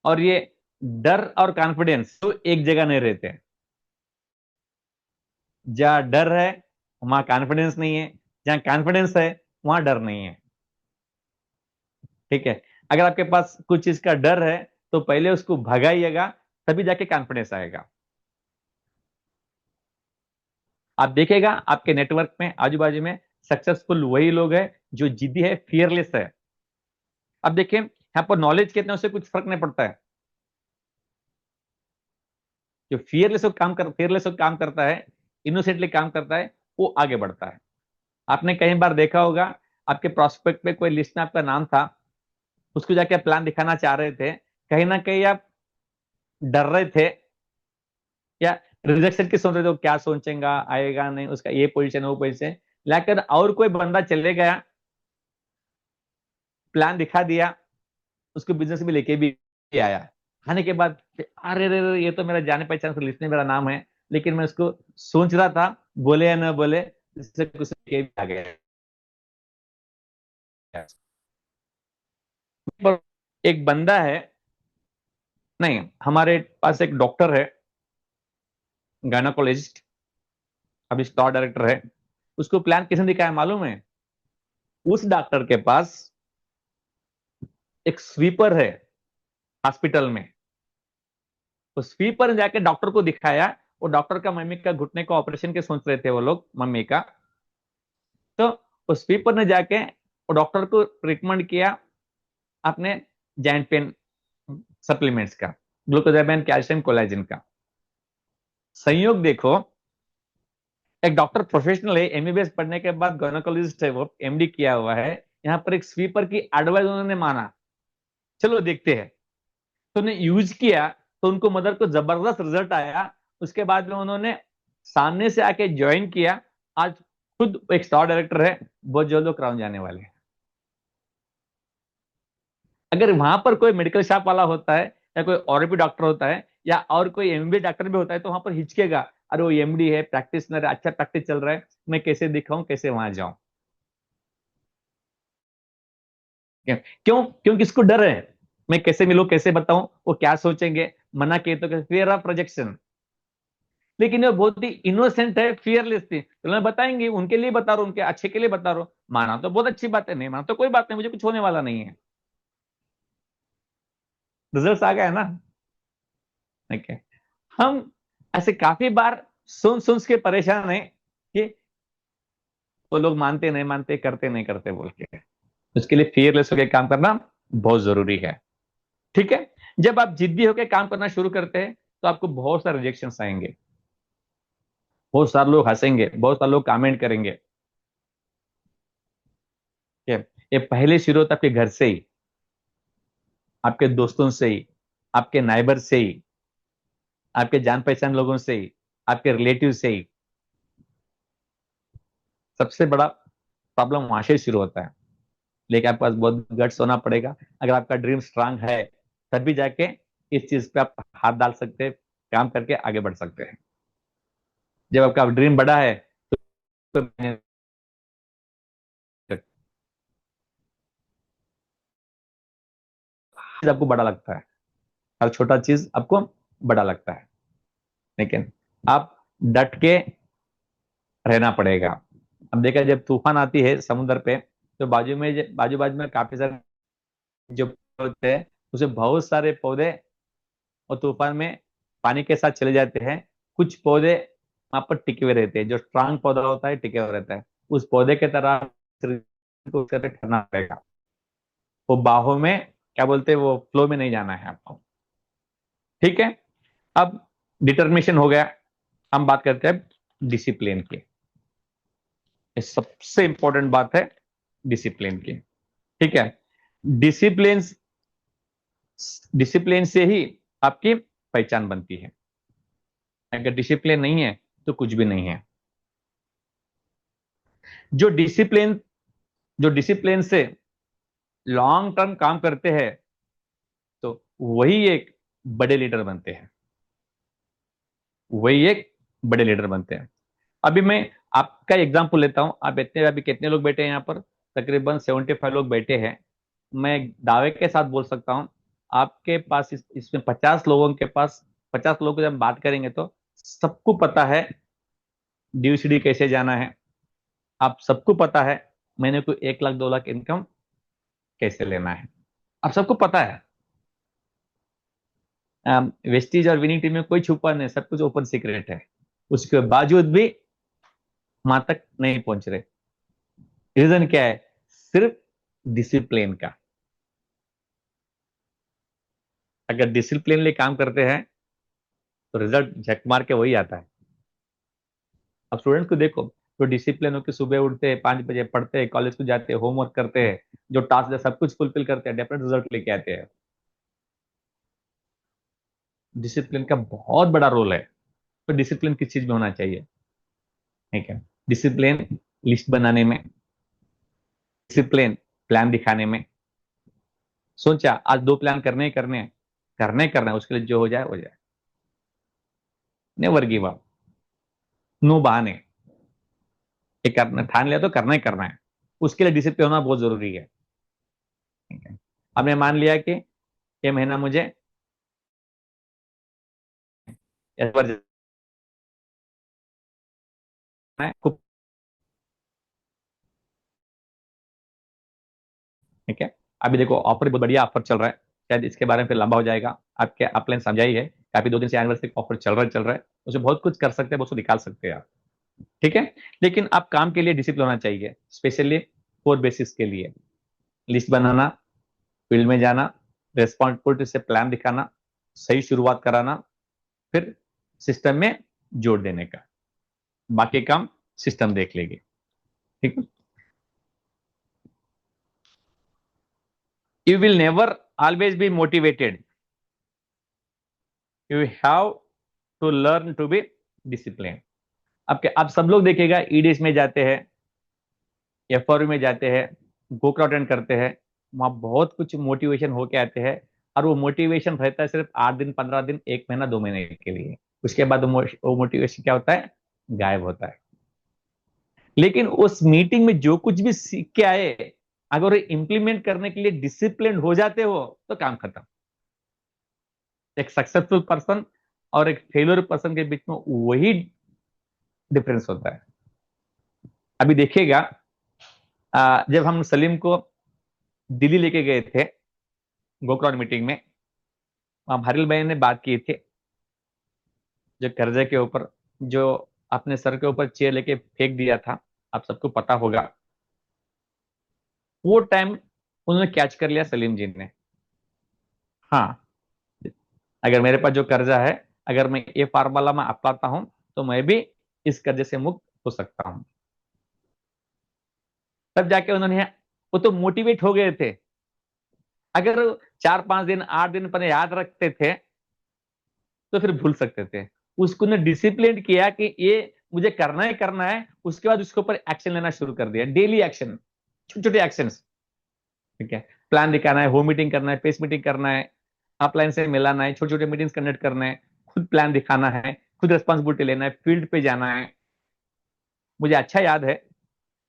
और ये डर और कॉन्फिडेंस तो एक जगह नहीं रहते हैं। जहां डर है वहां कॉन्फिडेंस नहीं है, जहां कॉन्फिडेंस है वहां डर नहीं है। ठीक है, अगर आपके पास कुछ चीज का डर है तो पहले उसको भगाइएगा, तभी जाके कॉन्फिडेंस आएगा। आप देखेगा आपके नेटवर्क में आजू बाजू में सक्सेसफुल वही लोग हैं जो जिद्दी है, फियरलेस है। अब देखिए यहाँ पर नॉलेज कितने उससे कुछ फर्क नहीं पड़ता है। जो फियरलेस होकर काम करता है, इनोसेंटली काम करता है, वो आगे बढ़ता है। आपने कई बार देखा होगा, आपके प्रोस्पेक्ट पे कोई लिस्ट में आपका नाम था, उसको जाके प्लान दिखाना चाह रहे थे, कहीं ना कहीं आप डर रहे थे, या रिजेक्शन की सोच रहे थे, वो क्या सोचेगा, आएगा नहीं, उसका ये पोजीशन वो पोजीशन, लेकिन और कोई बंदा चले गया, प्लान दिखा दिया, उसको बिजनेस में लेके भी आया। आने के बाद अरे रे रे, ये तो मेरा जाने पहचान की लिस्ट में मेरा नाम है, लेकिन मैं उसको सोच रहा था, बोले या न बोले, इससे कुछ लेके भी आ गया। पर एक बंदा है, नहीं हमारे पास एक डॉक्टर है, गायनाकोलॉजिस्ट, अभी स्टोर डायरेक्टर है। उसको प्लान किसने दिखाया मालूम है? उस डॉक्टर के पास एक स्वीपर है हॉस्पिटल में। तो स्वीपर ने जाके डॉक्टर को दिखाया, वो डॉक्टर का मम्मी का घुटने का ऑपरेशन के सोच रहे थे वो लोग, मम्मी का। तो उस स्वीपर ने जाके वो डॉक्टर को रिकमेंड किया अपने जॉइंट पेन सप्लीमेंट्स का, ग्लूकोजामिन, कैल्शियम, कोलेजन का। संयोग देखो, एक डॉक्टर प्रोफेशनल है, एमबीबीएस पढ़ने के बाद गायनेकोलॉजिस्ट है, वो एमडी किया हुआ है, यहाँ पर एक स्वीपर की एडवाइस उन्होंने माना, चलो देखते हैं। तो उन्होंने यूज किया, तो उनको मदर को जबरदस्त रिजल्ट आया। उसके बाद में उन्होंने सामने से आके ज्वाइन किया, आज खुद एक स्टार डायरेक्टर है, बहुत जल्द वो क्राउन जाने वाले हैं। अगर वहां पर कोई मेडिकल शॉप वाला होता है, या कोई और भी डॉक्टर होता है, या और कोई एमबीबीएस डॉक्टर भी होता है, तो वहां पर हिचकेगा, अरे वो एमडी है, प्रैक्टिशनर है, अच्छा प्रैक्टिस चल रहा है, मैं कैसे दिखाऊं, कैसे वहां जाऊं। क्यों? क्योंकि इसको डर है, मैं कैसे मिलूं, कैसे बताऊं, वो क्या सोचेंगे, मना किए तो फियर ऑफ प्रोजेक्शन। लेकिन वो बहुत ही इनोसेंट है, फियरलेस थी, तो मैं बताएंगे, उनके लिए बता रहा हूं, उनके अच्छे के लिए बता रहा हूं। माना तो बहुत अच्छी बात है, नहीं माना तो कोई बात नहीं, मुझे कुछ होने वाला नहीं है। रिजल्ट आ गया ना। ठीक है, हम ऐसे काफी बार सुन सुन के परेशान हैं कि वो लोग मानते नहीं मानते, करते नहीं करते बोल के। उसके लिए फियरलेस होकर काम करना बहुत जरूरी है। ठीक है, जब आप जिद्दी होकर काम करना शुरू करते हैं तो आपको बहुत सारे रिजेक्शन आएंगे, बहुत सारे लोग हंसेंगे, बहुत सारे लोग कमेंट करेंगे। ठीक है, ये पहले शुरू होता है आपके घर से ही, आपके दोस्तों से ही, आपके नाइबर से ही, आपके जान पहचान लोगों से ही, आपके रिलेटिव से ही। सबसे बड़ा प्रॉब्लम वहां से शुरू होता है। लेकिन आपके पास बहुत गट्स होना पड़ेगा। अगर आपका ड्रीम स्ट्रांग है तब भी जाके इस चीज पे आप हाथ डाल सकते हैं, काम करके आगे बढ़ सकते हैं। जब आपका ड्रीम बड़ा है तो आपको बड़ा लगता है, हर छोटा चीज आपको बड़ा लगता है। लेकिन आप डट के रहना पड़ेगा। अब देखा, जब तूफान आती है समुद्र पे, तो बाजू बाजू में काफी सारे जो पौधे होते हैं, उसे बहुत सारे पौधे और तूफान में पानी के साथ चले जाते हैं। कुछ पौधे वहां पर टिके हुए रहते हैं, जो स्ट्रांग पौधा होता है टिके हुए रहता है। उस पौधे के तरह को उस तरह ठहरना पड़ेगा। वो बाहों में, क्या बोलते हैं, वो फ्लो में नहीं जाना है आपको। ठीक है। अब डिटर्मिनेशन हो गया। हम बात करते हैं डिसिप्लिन की। ये सबसे इंपॉर्टेंट बात है डिसिप्लिन की। ठीक है। डिसिप्लिन डिसिप्लिन से ही आपकी पहचान बनती है। अगर डिसिप्लिन नहीं है तो कुछ भी नहीं है। जो डिसिप्लिन जो डिसिप्लिन से लॉन्ग टर्म काम करते हैं, तो वही एक बड़े लीडर बनते हैं। वही एक बड़े लीडर बनते हैं। अभी मैं आपका एग्जांपल लेता हूं। आप इतने, अभी कितने लोग बैठे हैं यहाँ पर? तकरीबन 75 लोग बैठे हैं। मैं दावे के साथ बोल सकता हूं, आपके पास इसमें 50 लोगों के पास, 50 लोगों से हम बात करेंगे तो सबको पता है डीयूसीडी कैसे जाना है। आप सबको पता है महीने को 1 लाख 2 लाख इनकम कैसे लेना है। आप सबको पता है। वेस्टीज और विनिंग टीम में कोई छुपा नहीं, सब कुछ ओपन सीक्रेट है। उसके बावजूद भी वहां तक नहीं पहुंच रहे। रीजन क्या है? सिर्फ डिसिप्लिन का। अगर डिसिप्लिनली काम करते हैं तो रिजल्ट झक मार के वही आता है। अब स्टूडेंट्स को देखो, जो डिसिप्लिन होकर सुबह उठते हैं, 5 बजे पढ़ते हैं, कॉलेज को जाते हैं, होमवर्क करते हैं, जो टास्क है सब कुछ फुलफिल करते हैं, डेफिनेट रिजल्ट लेके आते हैं। डिसिप्लिन का बहुत बड़ा रोल है। तो डिसिप्लिन किस चीज में होना चाहिए? ठीक है। डिसिप्लिन लिस्ट बनाने में, डिसिप्लिन प्लान दिखाने में। सोचा आज 2 प्लान करने ही करने हैं, करने ही करना है, उसके लिए जो हो जाए हो जाए। Never give up. नो बहाने। ये करना, ठान लिया तो करना ही करना है। उसके लिए डिसिप्लिन होना बहुत जरूरी है। ठीक है। हमने मान लिया कि ये महीना मुझे इस पर जाना है खूब। ठीक है। अभी देखो, ऑफर बहुत बढ़िया ऑफर चल रहा है। शायद इसके बारे में फिर लंबा हो जाएगा। आपके अपलाइन समझाई है, काफी 2 दिन से एनिवर्सरी ऑफर चल रहा है। उसमें बहुत कुछ कर सकते हैं, बहुत कुछ निकाल सकते हैं आप। ठीक है। लेकिन आप काम के लिए डिसिप्लिन होना चाहिए, स्पेशली कोर बेसिस के लिए। लिस्ट बनाना, फील्ड में जाना, रेस्पॉन्सिबिलिटी से प्लान दिखाना, सही शुरुआत कराना, फिर सिस्टम में जोड़ देने का। बाकी काम सिस्टम देख लेगी। ठीक है। You will never always be motivated. You have to learn to be discipline. आपके आप सब लोग देखेगा, ईडीएस में जाते हैं, एफआरयू में जाते हैं, गोक्रा अटेंड करते हैं, वहां बहुत कुछ मोटिवेशन होके आते हैं। और वो मोटिवेशन रहता है सिर्फ 8 दिन, 15 दिन, 1 महीना, 2 महीने के लिए। उसके बाद वो मोटिवेशन क्या होता है? गायब होता है। लेकिन उस मीटिंग में जो कुछ भी सीख के आए, अगर इंप्लीमेंट करने के लिए डिसिप्लिन हो जाते हो तो काम खत्म। एक सक्सेसफुल पर्सन और एक फेलियर पर्सन के बीच में वही डिफरेंस होता है। अभी देखिएगा, जब हम सलीम को दिल्ली लेके गए थे गोकर्ण मीटिंग में, वहां हरिल भाई ने बात की थी, जो कर्जे के ऊपर, जो अपने सर के ऊपर चेयर लेके फेंक दिया था, आप सबको पता होगा। वो टाइम उन्होंने कैच कर लिया सलीम जी ने। हाँ, अगर मेरे पास जो कर्जा है, अगर मैं ये फार्मूला में अपनाता हूं तो मैं भी इस कर्जे से मुक्त हो सकता हूं। तब जाके उन्होंने, वो तो मोटिवेट हो गए थे। अगर 4 5 दिन 8 दिन पर याद रखते थे तो फिर भूल सकते थे। उसको ने डिसिप्लिन किया कि ये मुझे करना ही करना है, उसके बाद उसके ऊपर एक्शन लेना शुरू कर दिया, डेली एक्शन, छोटे छोटे एक्शन। ठीक है, प्लान दिखाना है, होम मीटिंग करना है, पेस मीटिंग करना है, अपलाइन से मिलाना है, छोटे छोटे मीटिंग्स कंडक्ट करना है, खुद प्लान दिखाना है, खुद रिस्पॉन्सिबिलिटी लेना है, फील्ड पे जाना है। मुझे अच्छा याद है,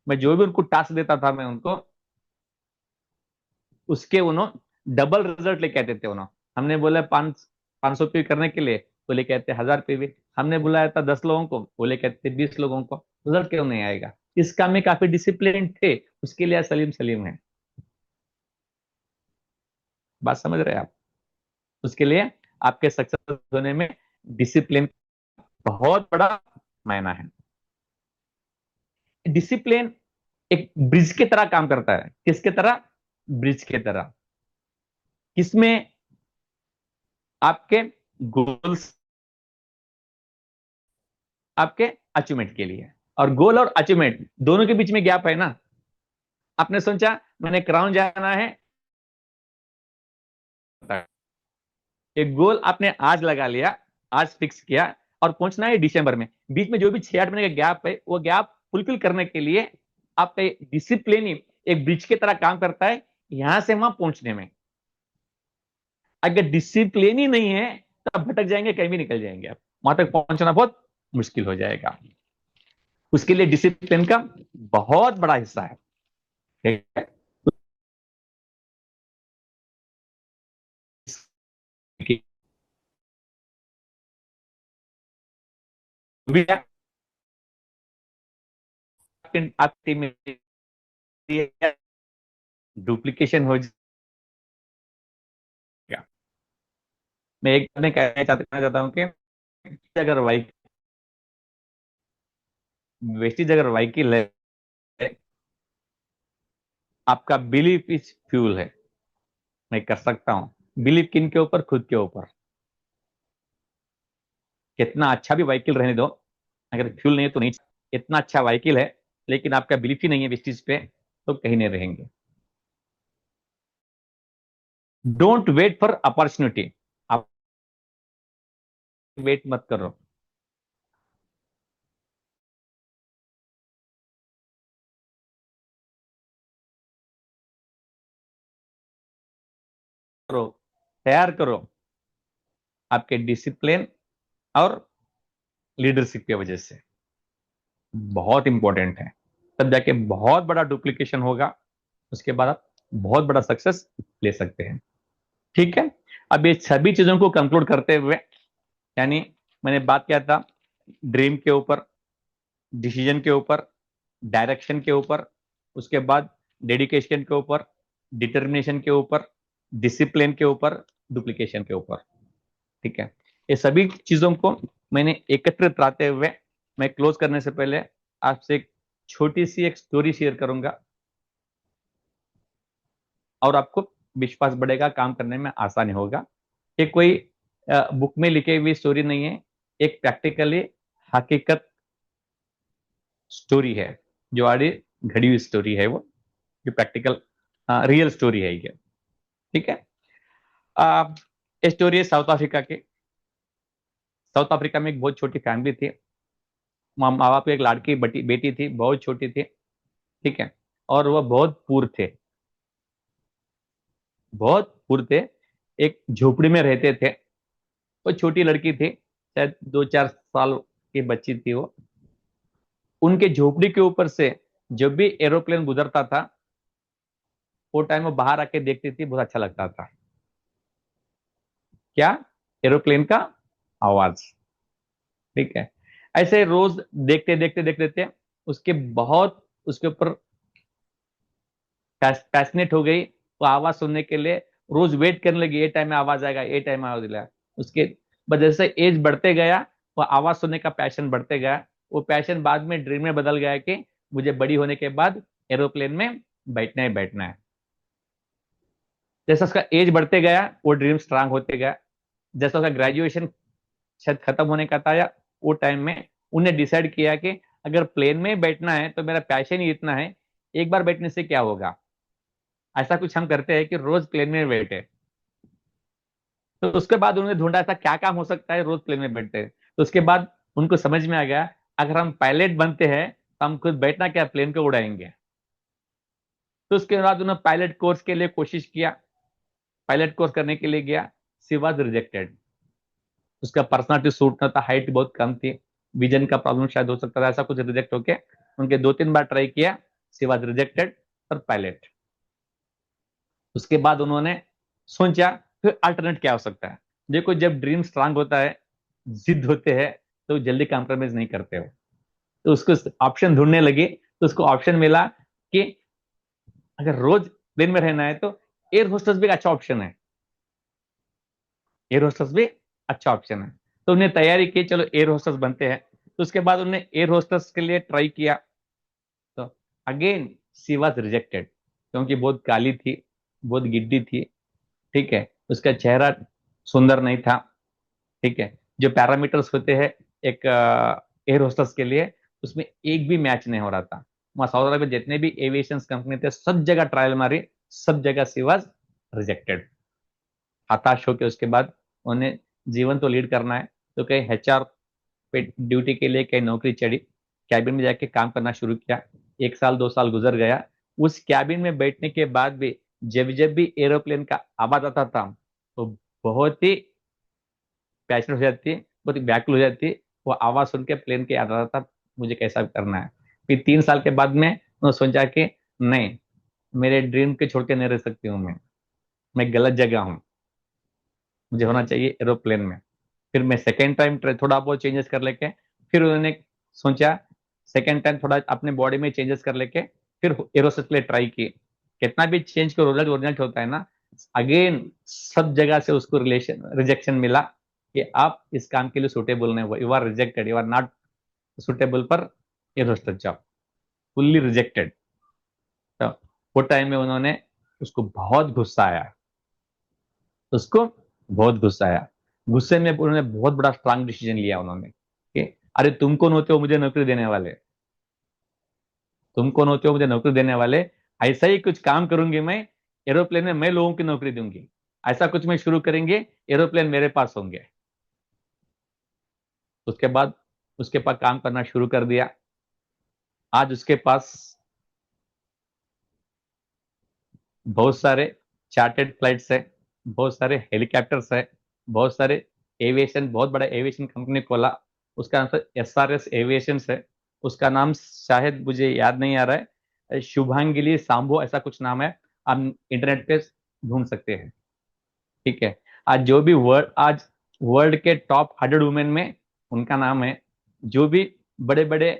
मैं जो भी उनको टास्क देता था, मैं उनको उसके उन्होंने डबल रिजल्ट लेके आते थे उन्होंने। हमने बोला 500 पे करने के लिए, वो लेके आते 1000 पे भी। हमने बुलाया था 10 लोगों को, वो लेके आते 20 लोगों को। रिजल्ट क्यों नहीं आएगा? इस काम में काफी डिसिप्लिन थे, उसके लिए आज सलीम सलीम है। बात समझ रहे हैं आप? उसके लिए आपके सक्सेस होने में डिसिप्लिन बहुत बड़ा मायना है। डिसिप्लिन एक ब्रिज की तरह काम करता है। किसके तरह? ब्रिज की तरह। किसमें? आपके गोल्स, आपके अचीवमेंट के लिए। और गोल और अचीवमेंट दोनों के बीच में गैप है ना। आपने सोचा मैंने क्राउन जाना है, एक गोल आपने आज लगा लिया, आज फिक्स किया, और पहुंचना है दिसंबर में। बीच में जो भी 6-8 महीने का गैप है, वो गैप फुलफिल करने के लिए आपका डिसिप्लिन ही एक ब्रिज की तरह काम करता है, यहां से वहां पहुंचने में। अगर डिसिप्लिन ही नहीं है तो आप भटक जाएंगे, कहीं भी निकल जाएंगे, आप वहां तक पहुंचना बहुत मुश्किल हो जाएगा। उसके लिए डिसिप्लिन का बहुत बड़ा हिस्सा है। ठीक है? भी आपकी टीम में डुप्लीकेशन हो जाएगा। मैं एक बात में कहना चाहता हूँ कि अगर वेस्टेज अगर व्हीकल है, आपका बिलीफ इज फ्यूल है। मैं कर सकता हूं बिलीव किन के ऊपर? खुद के ऊपर। कितना अच्छा भी व्हीकल रहने दो, अगर फ्यूल नहीं है तो नहीं। इतना अच्छा व्हीकल है लेकिन आपका बिलीफ ही नहीं है वेस्टेज पे, तो कहीं नहीं रहेंगे। Don't wait for opportunity. आप वेट मत करो। करो, तैयार करो, आपके डिसिप्लिन और लीडरशिप की वजह से। बहुत इंपॉर्टेंट है, तब जाके बहुत बड़ा डुप्लीकेशन होगा। उसके बाद आप बहुत बड़ा सक्सेस ले सकते हैं। ठीक है, अब ये सभी चीजों को कंक्लूड करते हुए, यानी मैंने बात किया था ड्रीम के ऊपर, डिसीजन के ऊपर, डायरेक्शन के ऊपर, उसके बाद डेडिकेशन के ऊपर, डिटर्मिनेशन के ऊपर, डिसिप्लिन के ऊपर, डुप्लीकेशन के ऊपर। ठीक है, ये सभी चीजों को मैंने एकत्रित लाते हुए, मैं क्लोज करने से पहले आपसे एक छोटी सी एक स्टोरी शेयर करूंगा, और आपको विश्वास बढ़ेगा, काम करने में आसानी होगा। ये कोई बुक में लिखी हुई स्टोरी नहीं है, एक प्रैक्टिकली हकीकत स्टोरी है, जो आगे घड़ी हुई स्टोरी है वो, जो प्रैक्टिकल रियल स्टोरी है ये। ठीक है, ये स्टोरी है साउथ अफ्रीका की। साउथ अफ्रीका में एक बहुत छोटी फैमिली थी। माँ माँ बाप की एक लाड़की बेटी थी, बहुत छोटी थी। ठीक है, और वह बहुत पुअर थे, बहुत पुअर थे। एक झोपड़ी में रहते थे। वो छोटी लड़की थी, शायद 2-4 साल की बच्ची थी वो। उनके झोपड़ी के ऊपर से जब भी एरोप्लेन गुजरता था, वो टाइम वो बाहर आके देखती थी, बहुत अच्छा लगता था। क्या? एरोप्लेन का आवाज। ठीक है, ऐसे रोज देखते देखते देखते देखते उसके बहुत उसके ऊपर पैशनेट हो गई। वो आवाज सुनने के लिए रोज वेट करने लगी, ये टाइम में आवाज आएगा, ये टाइम में आवाज आएगा। उसके वजह से एज बढ़ते गया, वो आवाज सुनने का पैशन बढ़ते गया। वो पैशन बाद में ड्रीम में बदल गया कि मुझे बड़ी होने के बाद एरोप्लेन में बैठना ही बैठना है। जैसा उसका एज बढ़ते गया, वो ड्रीम स्ट्रांग होते गया। जैसा उसका ग्रेजुएशन शायद खत्म होने का था, या वो टाइम में उन्हें डिसाइड किया कि अगर प्लेन में बैठना है तो मेरा पैशन ही इतना है, एक बार बैठने से क्या होगा। ऐसा कुछ हम करते हैं कि रोज प्लेन में बैठे। तो उसके बाद उन्होंने ढूंढा ऐसा क्या काम हो सकता है रोज प्लेन में बैठते हैं। तो उसके बाद उनको समझ में आ गया, अगर हम पायलट बनते हैं तो हम खुद बैठना क्या, प्लेन को उड़ाएंगे। तो उसके बाद उन्होंने पायलट कोर्स के लिए कोशिश किया, पायलट कोर्स करने के लिए गया, शी वॉज रिजेक्टेड। उसका पर्सनालिटी सूट ना था, हाइट बहुत कम थी, विजन का प्रॉब्लम शायद हो सकता था, ऐसा कुछ रिजेक्ट होके उनके 2-3 बार ट्राई किया, she was rejected for pilot. उसके बाद उन्होंने सोचा फिर अल्टरनेट क्या हो सकता है। देखो जब ड्रीम स्ट्रांग होता है, जिद होते हैं, तो जल्दी कॉम्प्रोमाइज नहीं करते हो। तो उसको ऑप्शन ढूंढने लगे, तो उसको ऑप्शन मिला कि अगर रोज प्लेन में रहना है तो एयर होस्टेस भी एक अच्छा ऑप्शन है, एयर होस्टेस भी अच्छा ऑप्शन है। तो उन्हें तैयारी की, चलो एयर होस्टेस बनते हैं। तो उसके बाद उन्हें एयर होस्टेस के लिए ट्राई किया, तो अगेन शी वॉज रिजेक्टेड, क्योंकि बहुत काली थी, बहुत गिड्डी थी, ठीक है, उसका चेहरा सुंदर नहीं था, ठीक है, जो पैरामीटर्स होते हैं एक एयर होस्टेस के लिए, उसमें एक भी मैच नहीं हो रहा था। वहां सऊदी अरब में जितने भी एविएशन कंपनी थे सब जगह ट्रायल मारी, सब जगह सी वॉज रिजेक्टेड। हताश होकर उसके बाद उन्हें जीवन तो लीड करना है, तो कहीं एचआर पे ड्यूटी के लिए कहीं नौकरी चढ़ी, कैबिन में जाके काम करना शुरू किया। 1 साल 2 साल गुजर गया। उस कैबिन में बैठने के बाद भी जब जब भी एरोप्लेन का आवाज आता था तो बहुत ही पैशनेट हो जाती, बहुत ही व्याकुल हो जाती। वो आवाज सुन के प्लेन के याद आता था मुझे कैसा करना है। फिर 3 साल के बाद में उन्होंने सोचा कि नहीं, मेरे ड्रीम के छोड़ के नहीं रह सकती हूँ मैं गलत जगह हूँ, मुझे होना चाहिए एरोप्लेन में। फिर मैं सेकेंड टाइम थोड़ा बहुत चेंजेस कर लेके, फिर उन्होंने सोचा सेकेंड टाइम थोड़ा अपने बॉडी में चेंजेस कर लेके फिर एरोसिस के लिए ट्राई की। कितना भी चेंज करो, रिजल्ट ओरिजिनल होता है ना। अगेन सब जगह से उसको रिलेशन रिजेक्शन मिला कि आप इस काम के लिए सुटेबल नहीं हुआ, you are rejected, you are not suitable for aerostat job, fully rejected. तो वो टाइम में उन्होंने उसको बहुत गुस्सा आया, उसको बहुत गुस्सा आया। गुस्से में उन्होंने बहुत बड़ा स्ट्रांग डिसीजन लिया उन्होंने कि अरे तुम कौन होते हो मुझे नौकरी देने वाले, तुम कौन होते हो मुझे नौकरी देने वाले, ऐसा ही कुछ काम करूंगी मैं, एरोप्लेन में मैं लोगों की नौकरी दूंगी, ऐसा कुछ मैं शुरू करेंगे, एरोप्लेन मेरे पास होंगे। उसके बाद उसके पास काम करना शुरू कर दिया। आज उसके पास बहुत सारे चार्टेड फ्लाइट्स है, बहुत सारे हेलीकॉप्टर्स है, बहुत सारे एविएशन, बहुत बड़ा एविएशन कंपनी खोला। उसका नाम SRS एविएशन है। उसका नाम शायद मुझे याद नहीं आ रहा है, शुभांगिली सांभो ऐसा कुछ नाम है, आप इंटरनेट पे ढूंढ सकते हैं, ठीक है। आज जो भी वर्ल्ड के टॉप 100 वुमेन में उनका नाम है। जो भी बड़े बड़े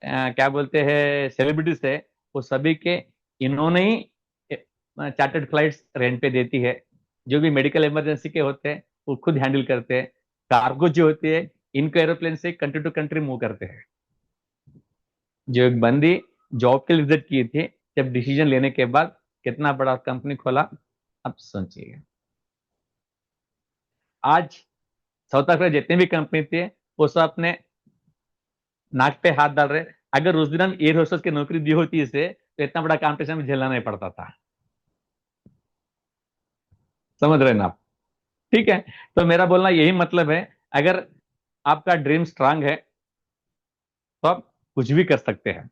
क्या बोलते हैं सेलिब्रिटीज है, वो सभी के इन्होंने ही चार्टर्ड फ्लाइट्स रेंट पे देती है। जो भी मेडिकल इमरजेंसी के होते हैं वो खुद हैंडल करते हैं। कार्गो जो होती है इनको एरोप्लेन से कंट्री टू कंट्री मूव करते हैं। जो एक बंदी जॉब के लिए विजिट की थी, जब डिसीजन लेने के बाद कितना बड़ा कंपनी खोला, अब सोचिए। आज साउथ अफ्रीका जितने भी कंपनी थे वो सब अपने नाक पे हाथ डाल रहे। अगर उस दिन हम एयर होस्टेस की नौकरी दी होती इसे, तो इतना बड़ा कंपटीशन में झेलना नहीं पड़ता था। समझ रहे हैं ना आप? ठीक है। तो मेरा बोलना यही मतलब है, अगर आपका ड्रीम स्ट्रांग है तो आप कुछ भी कर सकते हैं।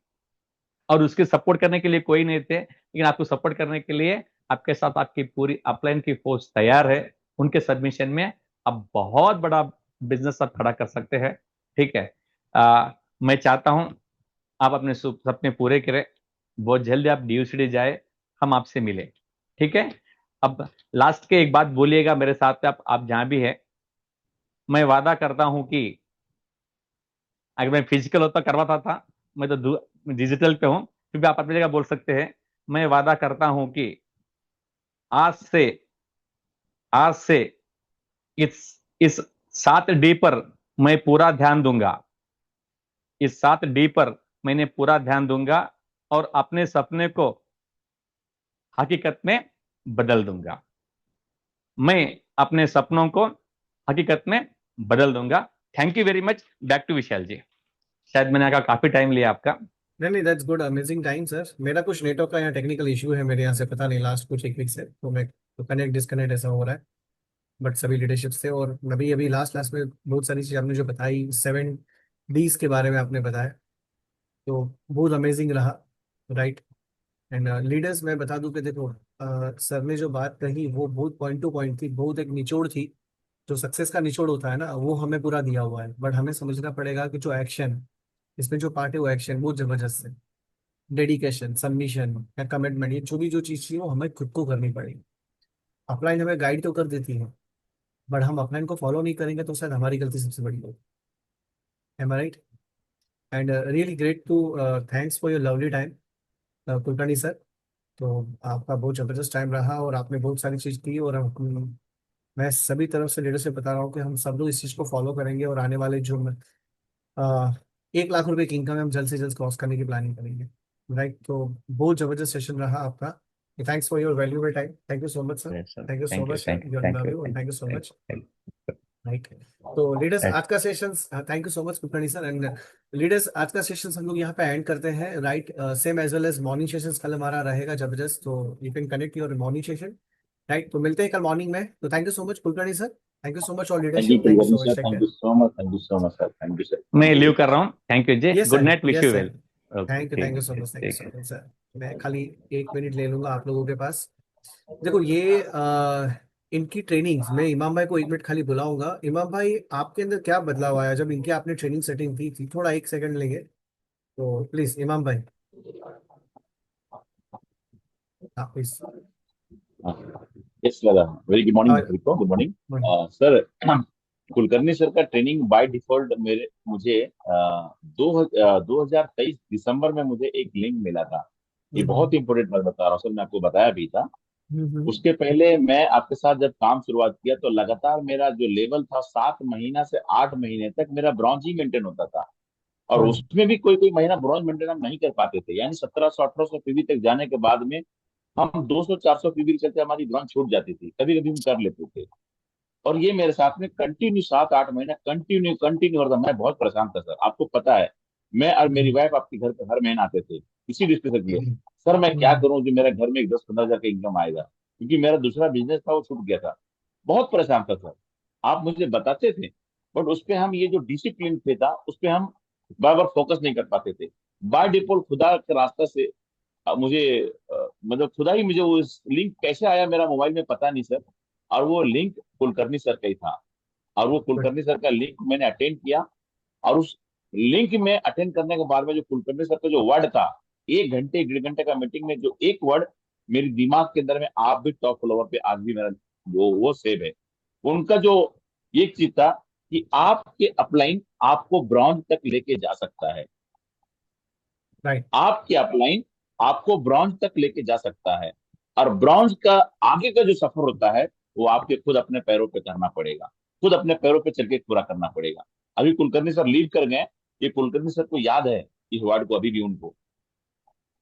और उसके सपोर्ट करने के लिए कोई नहीं थे, लेकिन आपको सपोर्ट करने के लिए आपके साथ आपकी पूरी अपलाइन की फोर्स तैयार है। उनके सबमिशन में आप बहुत बड़ा बिजनेस आप खड़ा कर सकते हैं, ठीक है। मैं चाहता हूं आप अपने सपने पूरे करें, बहुत जल्दी आप DUCD जाए, हम आपसे मिले, ठीक है। अब लास्ट के एक बात बोलिएगा मेरे साथ पे, आप जहां भी है, मैं वादा करता हूं कि अगर मैं फिजिकल होता करवाता था, मैं तो डिजिटल पे हूं, फिर भी आप अपनी जगह बोल सकते हैं। मैं वादा करता हूं कि आज से आज से इस इस 7D पर मैं पूरा ध्यान दूंगा, इस 7D पर मैंने पूरा ध्यान दूंगा और अपने सपने को हकीकत में बदल दूंगा। मैं अपने सपनों को हकीकत में बदल दूंगा। Thank you very much. Back to Vishal ji. शायद मैंने कहा काफी टाइम लिया आपका। नहीं नहीं, that's good, amazing time sir. मेरा कुछ नेटवर्क का यहाँ टेक्निकल इशू है मेरे यहाँ से, पता नहीं लास्ट कुछ एक वीक से, तो मैं तो कनेक्ट डिस्कनेक्ट ऐसा हो रहा है। बट सभी लीडरशिप से, और अभी अभी लास्ट लास्ट में बहुत सारी चीज़ आपने जो बताई, 7 डीज के बारे में आपने बताया, तो बहुत अमेजिंग रहा, राइट। एंड लीडर्स मैं बता दूं कि देखो, सर ने जो बात कही वो बहुत पॉइंट टू पॉइंट थी, बहुत एक निचोड़ थी। जो सक्सेस का निचोड़ होता है ना, वो हमें पूरा दिया हुआ है, बट हमें समझना पड़ेगा कि जो एक्शन, इसमें जो पार्ट है वो एक्शन बहुत जबरदस्त है। डेडिकेशन, सबमिशन या कमिटमेंट, ये जो चीज़ थी वो हमें खुद को करनी पड़ेगी। अपलाइन हमें गाइड तो कर देती है, बट हम अपलाइन को फॉलो नहीं करेंगे तो शायद हमारी गलती सबसे बड़ी होगी। Am I right? And really great too, thanks for your lovely time Kulkarni sir. तो आपका बहुत ज़बरदस्त टाइम रहा और आपने बहुत सारी चीज़ की, और मैं सभी तरफ से लीडर से बता रहा हूँ कि हम सब लोग इस चीज़ को फॉलो करेंगे, और आने वाले जो 1 लाख रुपए की इनकम है हम जल्द से जल्द क्रॉस करने की प्लानिंग करेंगे, राइट। तो बहुत ज़बरदस्त सेशन रहा आपका। Thanks for your valuable time, thank you so much sir. Yes, sir. Thank you so Thank you, much sir, thank you, your thank you, love you and thank thank you, you so thank much, you, thank right. तो leaders you. आज का session, thank you so much Kulkarni sir. And leaders आज का session हम लोग यहाँ पे end करते हैं, right. Same as well as morning session कल हमारा रहेगा जबरदस्त, तो you can connect your morning session, right. तो मिलते हैं कल मॉर्निंग में। तो thank you so much Kulkarni sir, thank you so much, और thank you leadership, thank you Kulkarni so sir, much, take thank care. You so much, thank you so much sir, thank you sir, मैं thank you leave sir. कर रहा हूँ। Thank you जी, yes good sir, night, wish yes you sir, well. Okay, thank you ठीक so है, much, thank you ठीक so है। Much sir. मैं खाली 1 मिनट ले लूंगा आप लोगों के पास। देखो ये इनकी ट्रेनिंग्स, मैं इमाम भाई को 1 मिनट खाली बुलाऊंगा। इमाम भाई आपके अंदर क्या बदलाव आया जब इनकी आपने ट्रेनिंग सेटिंग की थी? थोड़ा 1 सेकंड लेंगे तो प्लीज इमाम भाई, हाँ प्लीज। यस दादा, वेरी गुड मॉर्निंग सभी को, good morning sir. Kulkarni sir का ट्रेनिंग बाय डिफॉल्ट मेरे मुझे 2023 दिसंबर में मुझे एक लिंक मिला था। ये बहुत इंपॉर्टेंट बात बता रहा हूँ सर, मैं आपको बताया भी था। उसके पहले मैं आपके साथ जब काम शुरुआत किया तो लगातार मेरा जो लेवल था 7 महीना से 8 महीने तक मेरा ब्रॉन्ज ही मेंटेन होता था। और उसमें भी कोई कोई महीना ब्रॉन्ज मेंटेन हम नहीं कर पाते थे, यानी 1700 1800 पीवी तक जाने के बाद में हम 200 400 पीवी के चलते हमारी ब्रॉन्ज छूट जाती थी, कभी कभी हम कर लेते थे। और ये मेरे साथ में कंटिन्यू 7 8 महीना कंटिन्यू कंटिन्यू होता, मैं बहुत परेशान था सर, आपको पता है। मैं और मेरी वाइफ आपके घर पे हर महीने आते थे इसी डिस्कशन के लिए। सर मैं क्या करूं जो मेरे घर में एक 10 15 हजार का इनकम आएगा, क्योंकि मेरा दूसरा बिजनेस था वो छूट गया था। बहुत परेशान था सर, आप मुझे बताते थे, बट उस पे हम ये जो डिसिप्लिन थे था उस पे हम बार बार फोकस नहीं कर पाते थे। बाय डिफॉल्ट खुदा के रास्ता से मुझे मतलब खुदा ही मुझे वो लिंक कैसे आया मेरा मोबाइल में पता नहीं सर। और वो लिंक कुलकर्णी सर का ही था, और वो कुलकर्णी सर का लिंक मैंने अटेंड किया। और उस लिंक में अटेंड करने के बाद में जो कुलकर्णी सर का जो वर्ड था, 1 घंटे 1.5 घंटे का मीटिंग में जो एक वर्ड मेरे दिमाग के अंदर में आप भी टॉप फ्लोवर पे आज भी मेरा वो सेव है। उनका जो एक चीज था कि आपके अपलाइन आपको ब्रॉन्ज तक लेके जा सकता है, राइट। आपकी अपलाइन आपको ब्रॉन्ज तक लेके जा सकता है। और ब्रॉन्ज का आगे का जो सफर होता है वो आपके खुद अपने पैरों पे करना पड़ेगा, खुद अपने पैरों पे चल के पूरा करना पड़ेगा। अभी कुलकर्णी सर लीव कर गए, ये कुलकर्णी सर को याद है इस वर्ड को अभी भी उनको।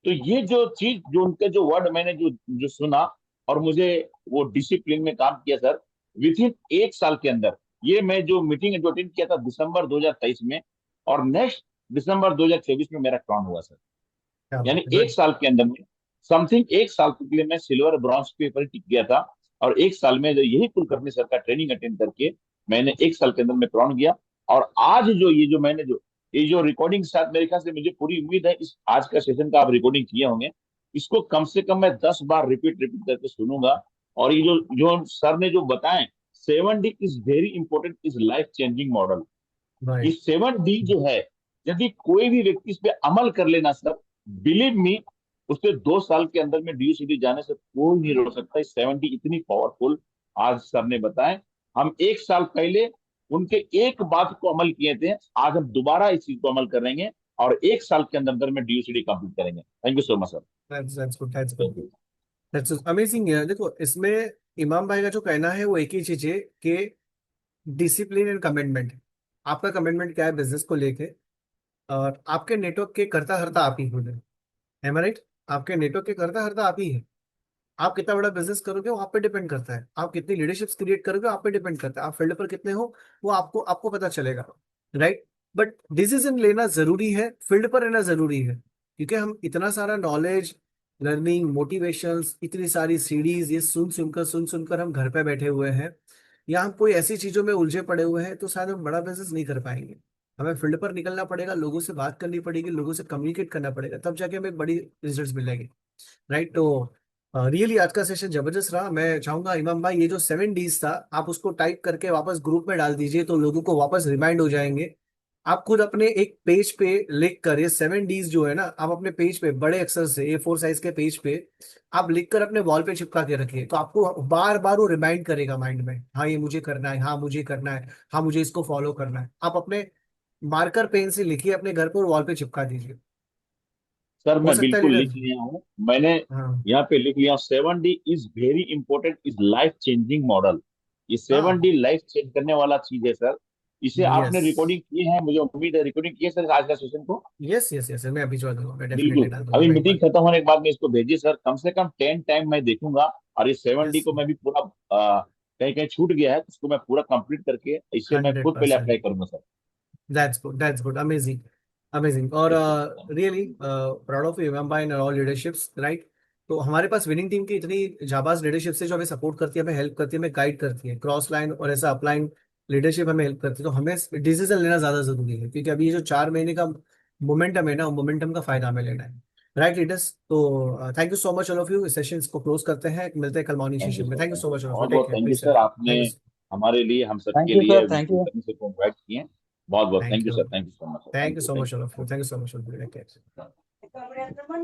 तो ये जो चीज जो उनके जो वर्ड मैंने जो जो सुना और मुझे वो डिसिप्लिन में काम किया सर, विथ इन 1 साल के अंदर ये मैं जो मीटिंग जो अटेंड किया था दिसंबर 2023 में, और नेक्स्ट दिसंबर 2024 में मेरा क्रॉन हुआ सर। क्या बात यानी है, एक गुड। साल के अंदर में समथिंग 1 साल के लिए मैं सिल्वर ब्रॉन्ज पे पर टिक गया था। और 1 साल में जो यही कुलकर्णी सर का ट्रेनिंग अटेंड करके मैंने 1 साल के अंदर में प्रॉन किया। और आज जो ये जो मैंने जो ये जो रिकॉर्डिंग साथ मेरे ख्याल से मुझे पूरी उम्मीद है इस आज का सेशन का आप रिकॉर्डिंग किए होंगे, इसको कम से कम मैं 10 बार रिपीट रिपीट करके सुनूंगा। और ये जो जो सर ने जो बताएं 7D is very important, is life changing model. ये राइट। 7D जो है, यदि कोई भी व्यक्ति इस पे अमल कर लेना सर, बिलीव मी, उसके 2 साल के अंदर में DUCD जाने से कोई नहीं रोक सकता। 7D इतनी पावरफुल आज सर ने बताए। हम 1 साल पहले उनके एक बात को अमल किए थे, आज हम दोबारा इस चीज को अमल करेंगे और 1 साल के अंदर अंदर में DUCD कंप्लीट करेंगे। Thank you so much sir. That's good, that's good, that's amazing. देखो इसमें इमाम भाई का जो कहना है वो एक ही चीज है कि डिसिप्लिन एंड कमिटमेंट। आपका कमिटमेंट क्या है बिजनेस को लेके? और आपके नेटवर्क के करता हरता आप ही खुद है, एम राइट? आपके नेटवर्क के करता हरता आप ही है। आप कितना बड़ा बिजनेस करोगे वो आप पे डिपेंड करता है, आप कितनी लीडरशिप क्रिएट करोगे आप पे डिपेंड करता है, आप फील्ड पर कितने हो वो आपको आपको पता चलेगा, राइट। बट डिसीजन लेना जरूरी है, फील्ड पर रहना जरूरी है, क्योंकि हम इतना सारा नॉलेज, लर्निंग, मोटिवेशंस, इतनी सारी सीरीज ये सुन सुनकर हम घर पे बैठे हुए हैं, या हम कोई ऐसी चीजों में उलझे पड़े हुए हैं, तो शायद हम बड़ा बिजनेस नहीं कर पाएंगे। हमें फील्ड पर निकलना पड़ेगा, लोगों से बात करनी पड़ेगी, लोगों से कम्युनिकेट करना पड़ेगा, तब जाके हमें बड़ी रिजल्ट्स मिलेंगे। राइट। तो रियली आज का सेशन जबरदस्त रहा। मैं चाहूंगा इमाम भाई, ये जो 7 Ds था, आप उसको टाइप करके वापस ग्रुप में डाल दीजिए, तो लोगों को वापस रिमाइंड हो जाएंगे। आप खुद अपने एक पेज पे लिख कर ये 7 Ds जो है ना, आप अपने पेज पे बड़े अक्षर से A4 साइज के पेज पे आप लिख कर अपने वॉल पे चिपका के रखिए, तो आपको बार बार वो रिमाइंड करेगा माइंड में, हाँ ये मुझे करना है, हाँ मुझे करना है, हाँ मुझे इसको फॉलो करना है। आप अपने मार्कर पेन से लिखिए अपने घर पर, वॉल पे चिपका दीजिए। सर हो मैं सकता है बिल्कुल लीडर। लिख लिया हूँ। मैंने हाँ यहाँ पे लिख लिया, 7D is very important, is life changing model. ये सेवन हाँ। डी लाइफ चेंज करने वाला चीज है सर। इसे आपने यस रिकॉर्डिंग की है, मुझे उम्मीद है रिकॉर्डिंग की है सर आज का सेशन को। यस यस यस, मैं भिजवा दूंगा, मैं डेफिनेटली बिल्कुल। डाल दूंगा अभी भाई मीटिंग पर। खत्म होने के बाद में इसको भेजिए सर, कम से कम 10 टाइम मैं देखूंगा। और ये 7D यस। को मैं भी पूरा कहीं कहीं छूट गया है तो उसको मैं पूरा कंप्लीट करके इसे मैं खुद पहले 100%। अप्लाई करूंगा sir. That's good, amazing. Amazing. और रियली प्राउड ऑफ यू इमाम भाई एंड ऑल लीडरशिप्स, राइट। तो हमारे पास विनिंग टीम की इतनी जाबाज लीडरशिप से, जो हमें सपोर्ट करती है, हमें हेल्प करती है, हमें गाइड करती है, क्रॉस लाइन और ऐसा अपलाइन लीडरशिप हमें हेल्प करती है, तो हमें डिसीजन लेना ज्यादा जरूरी है, क्योंकि अभी ये जो 4 महीने का मोमेंटम है ना, वो मोमेंटम का फायदा हमें लेना है। राइट लीडर्स, तो thank you so much all of you. इस सेशन को क्लोज करते हैं, मिलते हैं कल मॉर्निंग थैंक यू सेशन में। Sir, thank you thank so you, much all of you, बहुत टेक बहुत care, thank you please sir. Self. आपने थैंक यू। हमारे लिए, हम थैंक सबके यू लिए सर, थैंक बिल्कुल यू। सही से प्रोवाइड किए हैं। बहुत बहुत thank thank you you. Sir, thank you so much sir, thank thank you you, so thank much all of you, thank you so much all of you, take care. You.